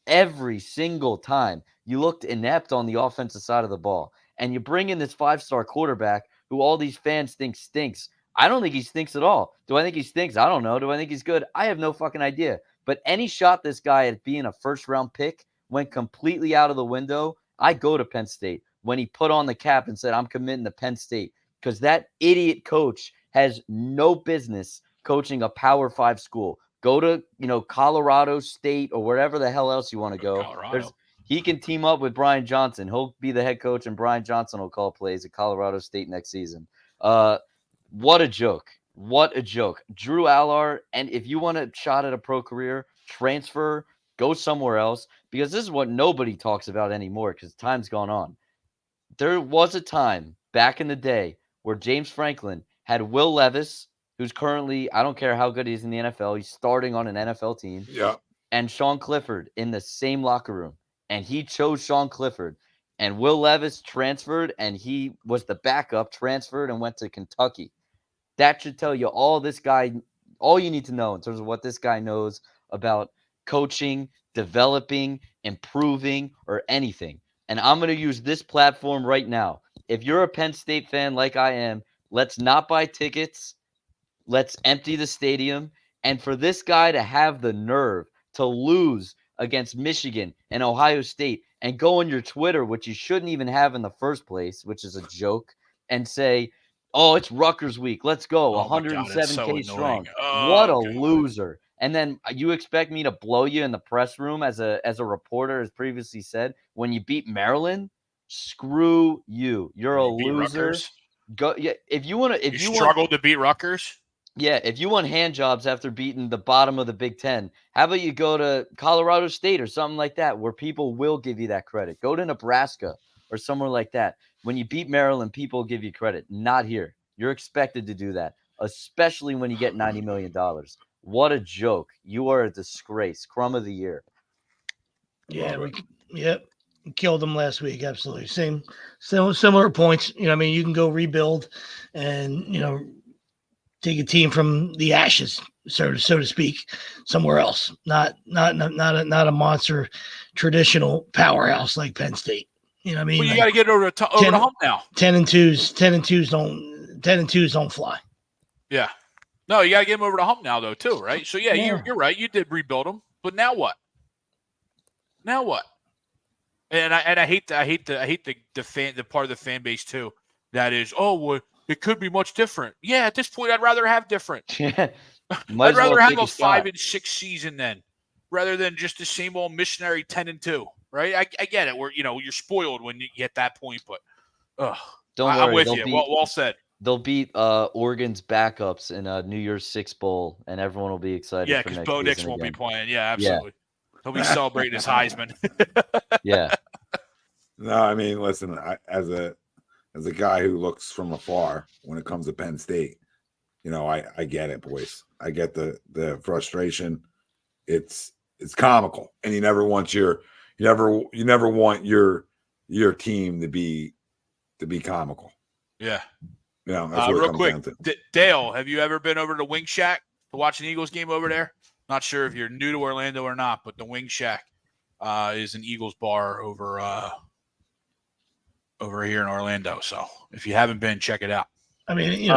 Every single time you looked inept on the offensive side of the ball. And you bring in this 5-star quarterback who all these fans think stinks. I don't think he stinks at all. Do I think he stinks? I don't know. Do I think he's good? I have no fucking idea. But any shot this guy at being a first-round pick went completely out of the window. I go to Penn State when he put on the cap and said, I'm committing to Penn State, because that idiot coach has no business coaching a Power 5 school. Go to, Colorado State or wherever the hell else you want to go. He can team up with Brian Johnson. He'll be the head coach, and Brian Johnson will call plays at Colorado State next season. What a joke. What a joke. Drew Allard, and if you want a shot at a pro career, transfer, go somewhere else, because this is what nobody talks about anymore because time's gone on. There was a time back in the day where James Franklin had Will Levis, who's currently, I don't care how good he is in the NFL, he's starting on an NFL team. Yeah. And Sean Clifford in the same locker room. And he chose Sean Clifford. And Will Levis transferred, and he was the backup, transferred, and went to Kentucky. That should tell you all you need to know in terms of what this guy knows about coaching, developing, improving, or anything. And I'm going to use this platform right now. If you're a Penn State fan like I am, let's not buy tickets. Let's empty the stadium. And for this guy to have the nerve to lose against Michigan and Ohio State and go on your Twitter, which you shouldn't even have in the first place, which is a joke, and say, oh, it's Rutgers week. Let's go. 107K strong. What a loser. And then you expect me to blow you in the press room as a reporter, as previously said, when you beat Maryland? Screw you. You're a loser. Go. Yeah. If you want to, if you struggled to beat Rutgers. Yeah. If you want hand jobs after beating the bottom of the Big Ten, how about you go to Colorado State or something like that, where people will give you that credit? Go to Nebraska or somewhere like that. When you beat Maryland, people give you credit. Not here. You're expected to do that, especially when you get $90 million. What a joke. You are a disgrace. Crumb of the Year. Yeah, we killed them last week. Absolutely. Similar points. You can go rebuild and, take a team from the ashes, so to speak, somewhere else. Not a monster traditional powerhouse like Penn State. You know what I mean? Well, you got to get over the hump now. 10-2s don't fly. Yeah. No, you got to get them over the hump now, though, too, right? So, yeah. You're right. You did rebuild them. But now what? Now what? And I hate the part of the fan base too. That is, well, it could be much different. Yeah, at this point, I'd rather have different. I'd I'd rather have a 5-6 season then, rather than just the same old missionary 10-2. Right? I get it. You're spoiled when you get that point, but don't worry. I'm with you. Well said. They'll beat Oregon's backups in a New Year's Six Bowl, and everyone will be excited. Yeah, because Bo Nix won't be playing. Yeah, absolutely. Yeah. He'll be celebrating his Heisman. Yeah. No, I mean, listen, as a guy who looks from afar when it comes to Penn State, I get it, boys. I get the frustration. It's comical, and you never want your team to be comical. Yeah. Yeah. That's what real quick, Dale, have you ever been over to Wing Shack to watch an Eagles game over there? Not sure if you're new to Orlando or not, but the Wing Shack is an Eagles bar over here in Orlando. So if you haven't been, check it out. I mean,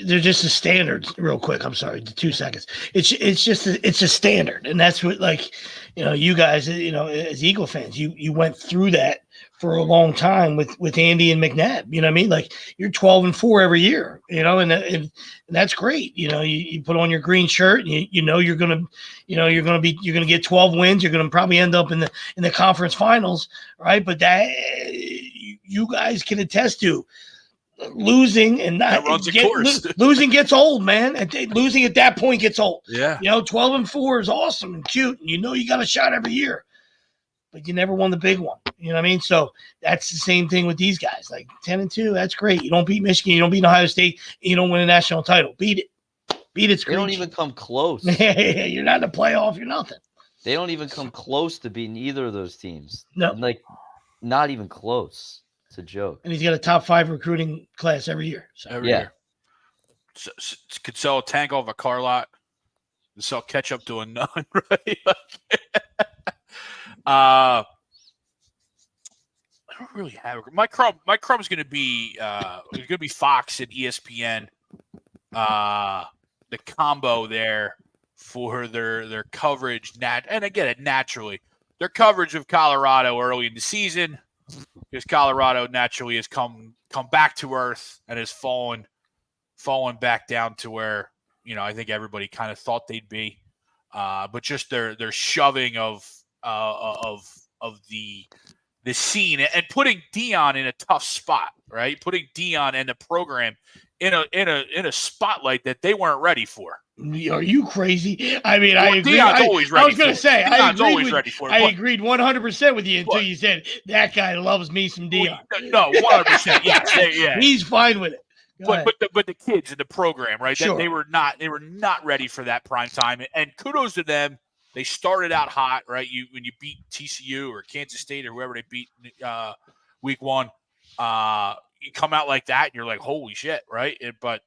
they're just the standards. Real quick, I'm sorry, 2 seconds. It's a standard, and that's what, you guys, as Eagle fans, you went through that for a long time with Andy and McNabb. You know what I mean? Like, you're 12-4 every year. And that's great. You put on your green shirt, and you're gonna get 12 wins. You're gonna probably end up in the conference finals, right? But that you guys can attest to. Losing and not losing gets old, man. Losing at that point ggets old. Yeah. 12-4 is awesome and cute, and you got a shot every year, but you never won the big one. You know what I mean? So that's the same thing with these guys. Like 10-2, that's great. You don't beat Michigan, you don't beat Ohio State, you don't win a national title. Beat it. They don't even come close. You're not in the playoff. You're nothing. They don't even come close to beating either of those teams. No, not even close. It's a joke. And he's got a top 5 recruiting class every year. So. Every year. So, could sell a tank off a car lot. Could sell ketchup to a nun, right? I don't really have my Crumb's going to be Fox and ESPN. The combo there for their coverage and again, naturally their coverage of Colorado early in the season. Because Colorado naturally has come back to earth and has fallen back down to where I think everybody kind of thought they'd be, but just their shoving of the scene and putting Dion in a tough spot, right? Putting Dion and the program in a spotlight that they weren't ready for. Are you crazy? I mean, I agree. Dion's always ready. I was going to say, I agreed 100% with you until you said that guy loves me some Dion. No, 100%. Yeah. He's fine with it. But the kids in the program, right? Sure. They were not ready for that prime time. And kudos to them. They started out hot, right? When you beat TCU or Kansas State or whoever they beat week 1, you come out like that and you're like, holy shit, right? But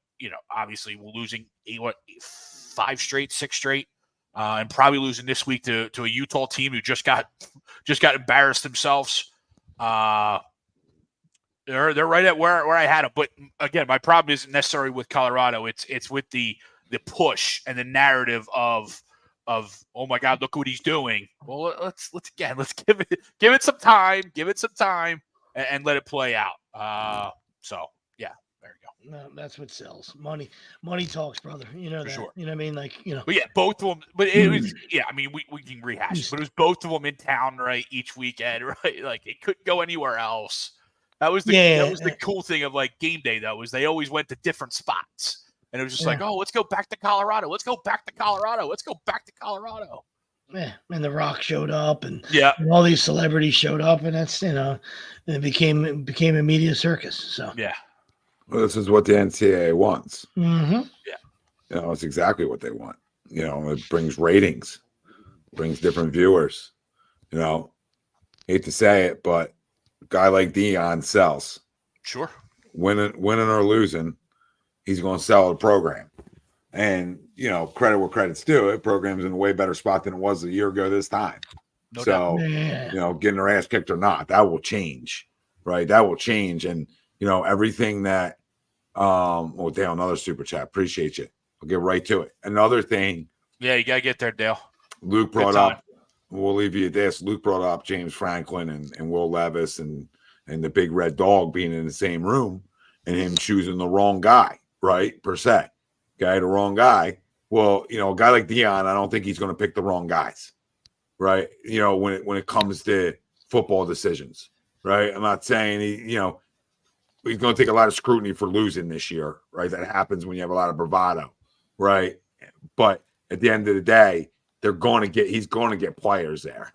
obviously we're losing 5 straight, 6 straight, and probably losing this week to a Utah team who just got embarrassed themselves. They're right at where I had them. But again, my problem isn't necessarily with Colorado. It's with the push and the narrative of oh my God, look what he's doing. Well, let's give it some time, and let it play out. So yeah, there you go. No, that's what sells. Money talks, brother. You know for that. Sure. You know what I mean? But yeah, both of them. But it was I mean, we can rehash it, but it was both of them in town, right? Each weekend, right? Like it couldn't go anywhere else. That was the cool thing of like game day though, was they always went to different spots. And it was just like, oh, let's go back to Colorado. Let's go back to Colorado. Let's go back to Colorado. Yeah, and The Rock showed up, and and all these celebrities showed up, and that's it became a media circus. So yeah, well, this is what the NCAA wants. Mm-hmm. Yeah, it's exactly what they want. It brings ratings, brings different viewers. Hate to say it, but a guy like Dion sells. Sure, winning or losing, he's going to sell the program. And, credit where credit's due. It program's in a way better spot than it was a year ago this time. No doubt. Getting their ass kicked or not, that will change, right? That will change. And, everything that, Dale, another super chat. Appreciate you. I'll get right to it. Another thing. Yeah, you got to get there, Dale. Luke brought up we'll leave you at this. Luke brought up James Franklin and Will Levis and the big red dog being in the same room and him choosing the wrong guy, right? Per se. Okay, the wrong guy. Well, a guy like Dion, I don't think he's going to pick the wrong guys, right? When it comes to football decisions, right? I'm not saying he's going to take a lot of scrutiny for losing this year, right? That happens when you have a lot of bravado, right? But at the end of the day, he's going to get players there.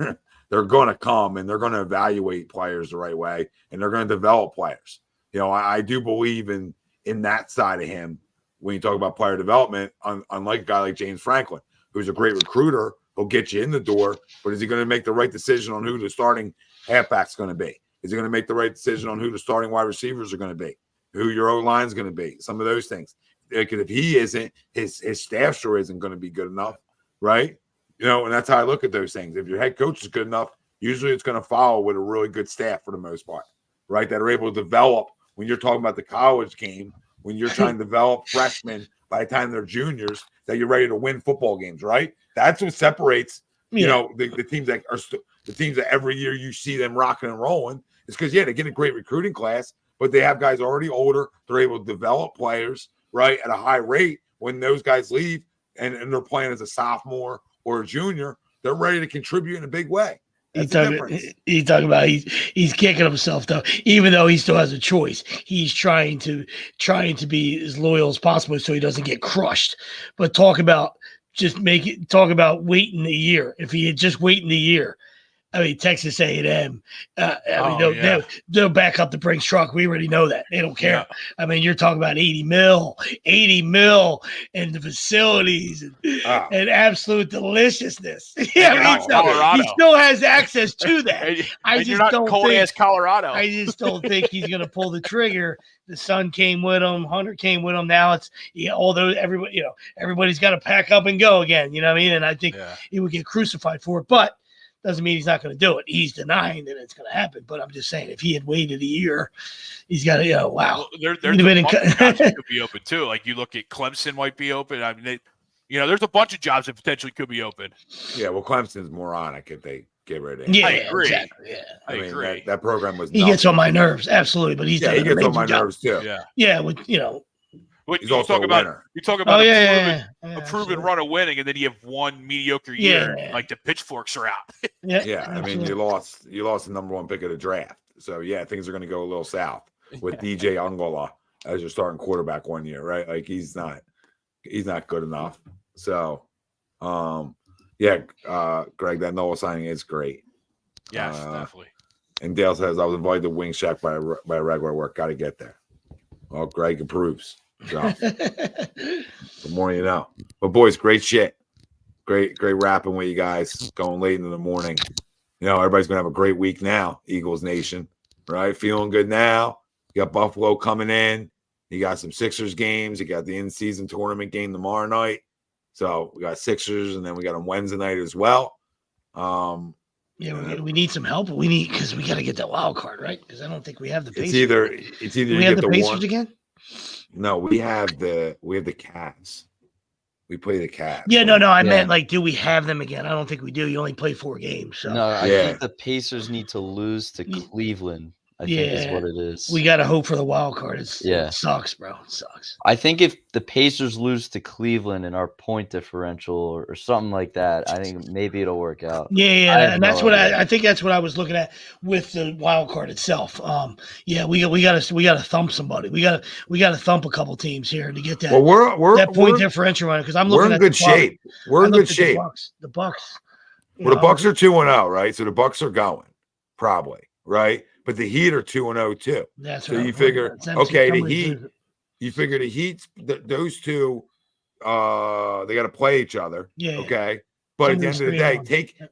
They're going to come and they're going to evaluate players the right way, and they're going to develop players. I do believe in that side of him when you talk about player development, unlike a guy like James Franklin, who's a great recruiter, he'll get you in the door, but is he going to make the right decision on who the starting halfback's going to be? Is he going to make the right decision on who the starting wide receivers are going to be? Who your O-line is going to be? Some of those things. Because if he isn't, his staff sure isn't going to be good enough, right? And that's how I look at those things. If your head coach is good enough, usually it's going to follow with a really good staff for the most part, right? That are able to develop when you're talking about the college game, when you're trying to develop freshmen by the time they're juniors, that you're ready to win football games, right? That's what separates, the teams that are the teams that every year you see them rocking and rolling. Is because, they get a great recruiting class, but they have guys already older. They're able to develop players, right, at a high rate. When those guys leave and they're playing as a sophomore or a junior, they're ready to contribute in a big way. He's talking about he's kicking himself though, even though he still has a choice. He's trying to be as loyal as possible so he doesn't get crushed. But talk about waiting a year. If he had just waited a year, Texas A&M, they'll back up the Brinks truck. We already know that. They don't care. Yeah. You're talking about 80 mil and the facilities and absolute deliciousness. He still has access to that. I just don't think Colorado. I just don't think he's going to pull the trigger. The son came with him. Hunter came with him. Now it's although everybody's got to pack up and go again. You know what I mean? And I think he would get crucified for it, but doesn't mean he's not going to do it. He's denying that it's going to happen. But I'm just saying, if he had waited a year, he's got to, wow. Well, there's a bunch of jobs that could be open too. Like you look at Clemson might be open. There's a bunch of jobs that potentially could be open. Yeah, well, Clemson's moronic if they get rid of him. Yeah, I agree. Exactly. Yeah. I agree. That program was. He gets on my nerves, absolutely. But he gets on my nerves too. Yeah. He's also a winner. You talk about a proven run of winning, and then you have one mediocre year, like the pitchforks are out. You lost the number one pick of the draft, so things are going to go a little south with DJ Ungala as your starting quarterback one year, right? Like he's not good enough. So, Greg, that Noah signing is great. Yes, definitely. And Dale says I was invited to Wing Shack by a regular work. Got to get there. Well, Greg approves. So, the more you know. But boys, great shit. Great rapping with you guys. Going late into the morning. Everybody's gonna have a great week now. Eagles Nation, right? Feeling good now. You got Buffalo coming in. You got some Sixers games. You got the in-season tournament game tomorrow night. So we got Sixers, and then we got them Wednesday night as well. We need some help. Because we got to get that wild card, right? Because I don't think we have the Pacers. It's either we have the Pacers again. No, we have the Cavs. We play the Cavs. Yeah, no. I meant do we have them again? I don't think we do. You only play 4 games. So. No, I think the Pacers need to lose to Cleveland. I think is what it is. We got to hope for the wild card. It sucks, bro. It sucks. I think if the Pacers lose to Cleveland in our point differential or something like that, I think maybe it'll work out. Yeah, and that's what I think. That's what I was looking at with the wild card itself. We got to thump somebody. We got to thump a couple teams here to get that. Well, we're point differential on it because I'm looking at good shape. We're in good shape. The Bucks. Well, the Bucks are 2-0, right? So the Bucks are going probably, right? But the Heat are 2-0 too. That's so you figure, the Heat. You figure the Heat, those two, they got to play each other. Yeah. Okay. But at the end of the day,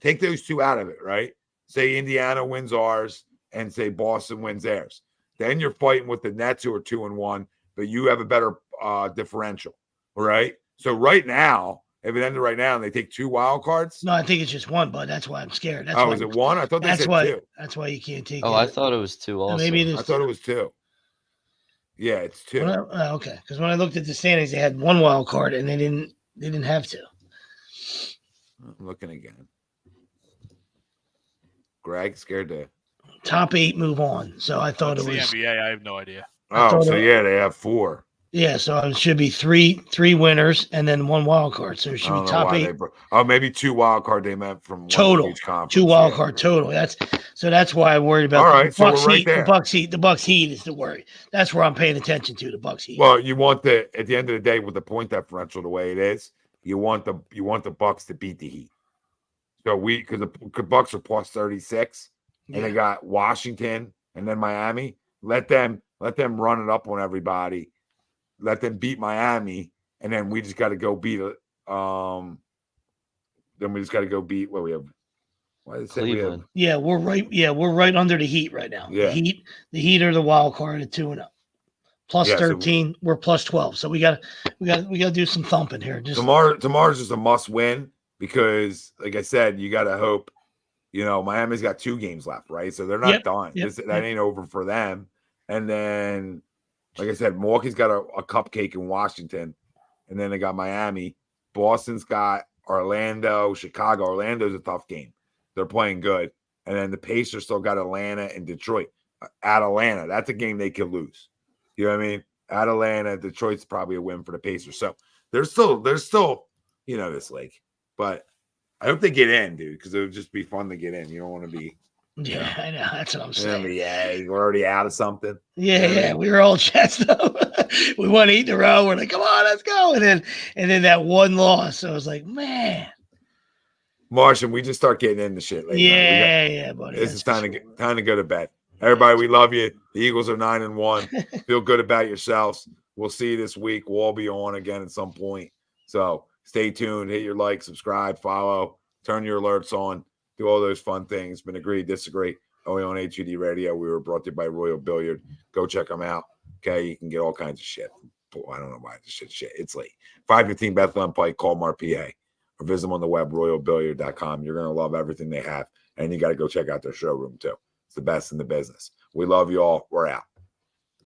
take those two out of it, right? Say Indiana wins ours, and say Boston wins theirs. Then you're fighting with the Nets, who are 2-1, but you have a better differential, right? So right now, if it ended right now and they take 2 wild cards? No, I think it's just 1, but that's why I'm scared. Is it 1? I thought they said 2. That's why you can't take it. I thought it was 2 also. Maybe it is. I thought it was 2. Yeah, it's 2. Okay. Because when I looked at the standings, they had 1 wild card and they didn't have 2. I'm looking again. Greg? Scared to. Top 8 move on. So I thought It's it the was. NBA. I have no idea. Oh, so yeah, they have 4. Yeah, so it should be three winners and then 1 wild card. So it I should don't be know top why 8 maybe 2 wild card they meant from one total. each conference. 2 wild card total. That's why I worried about. All right, the so Bucks we're right Heat. there. The Bucks Heat is the worry. That's where I'm paying attention to. The Bucks Heat. Well, you want at the end of the day with the point differential the way it is, you want the Bucks to beat the Heat. So because the Bucks are plus 36, and they got Washington and then Miami. Let them run it up on everybody. Let them beat Miami, and then we just got to go beat it. Then we just got to go beat what we have. Why is Cleveland. We're right. Yeah, we're right under the Heat right now. Yeah. The Heat are the wild card at 2-0. Plus 13, we're plus 12. So we got to do some thumping here. Tomorrow's just a must win because, like I said, you got to hope. Miami's got 2 games left, right? So they're not done. That ain't over for them. And then, like I said, Milwaukee's got a cupcake in Washington, and then they got Miami. Boston's got Orlando, Chicago. Orlando's a tough game. They're playing good. And then the Pacers still got Atlanta and Detroit. At Atlanta, that's a game they could lose. You know what I mean? At Atlanta, Detroit's probably a win for the Pacers. So there's still, this league. But I hope they get in, dude, because it would just be fun to get in. You don't want to be. Yeah, I know. That's what I'm saying. Yeah, we're already out of something. Yeah. We were all chest up. We won 8 in a row. We're like, come on, let's go. And then that one loss. So I was like, man. Martian, we just start getting into shit. Yeah, buddy. This is time to go to bed. Everybody, we love you. The Eagles are 9-1. Feel good about yourselves. We'll see you this week. We'll all be on again at some point. So stay tuned. Hit your like, subscribe, follow, turn your alerts on. Do all those fun things. Been agree, disagree. Only on HUD Radio. We were brought to you by Royal Billiard. Go check them out. Okay, you can get all kinds of shit. I don't know why this shit. It's late. 515 Bethlehem Pike, call Mar PA, or visit them on the web, royalbilliard.com. You're going to love everything they have. And you got to go check out their showroom, too. It's the best in the business. We love you all. We're out.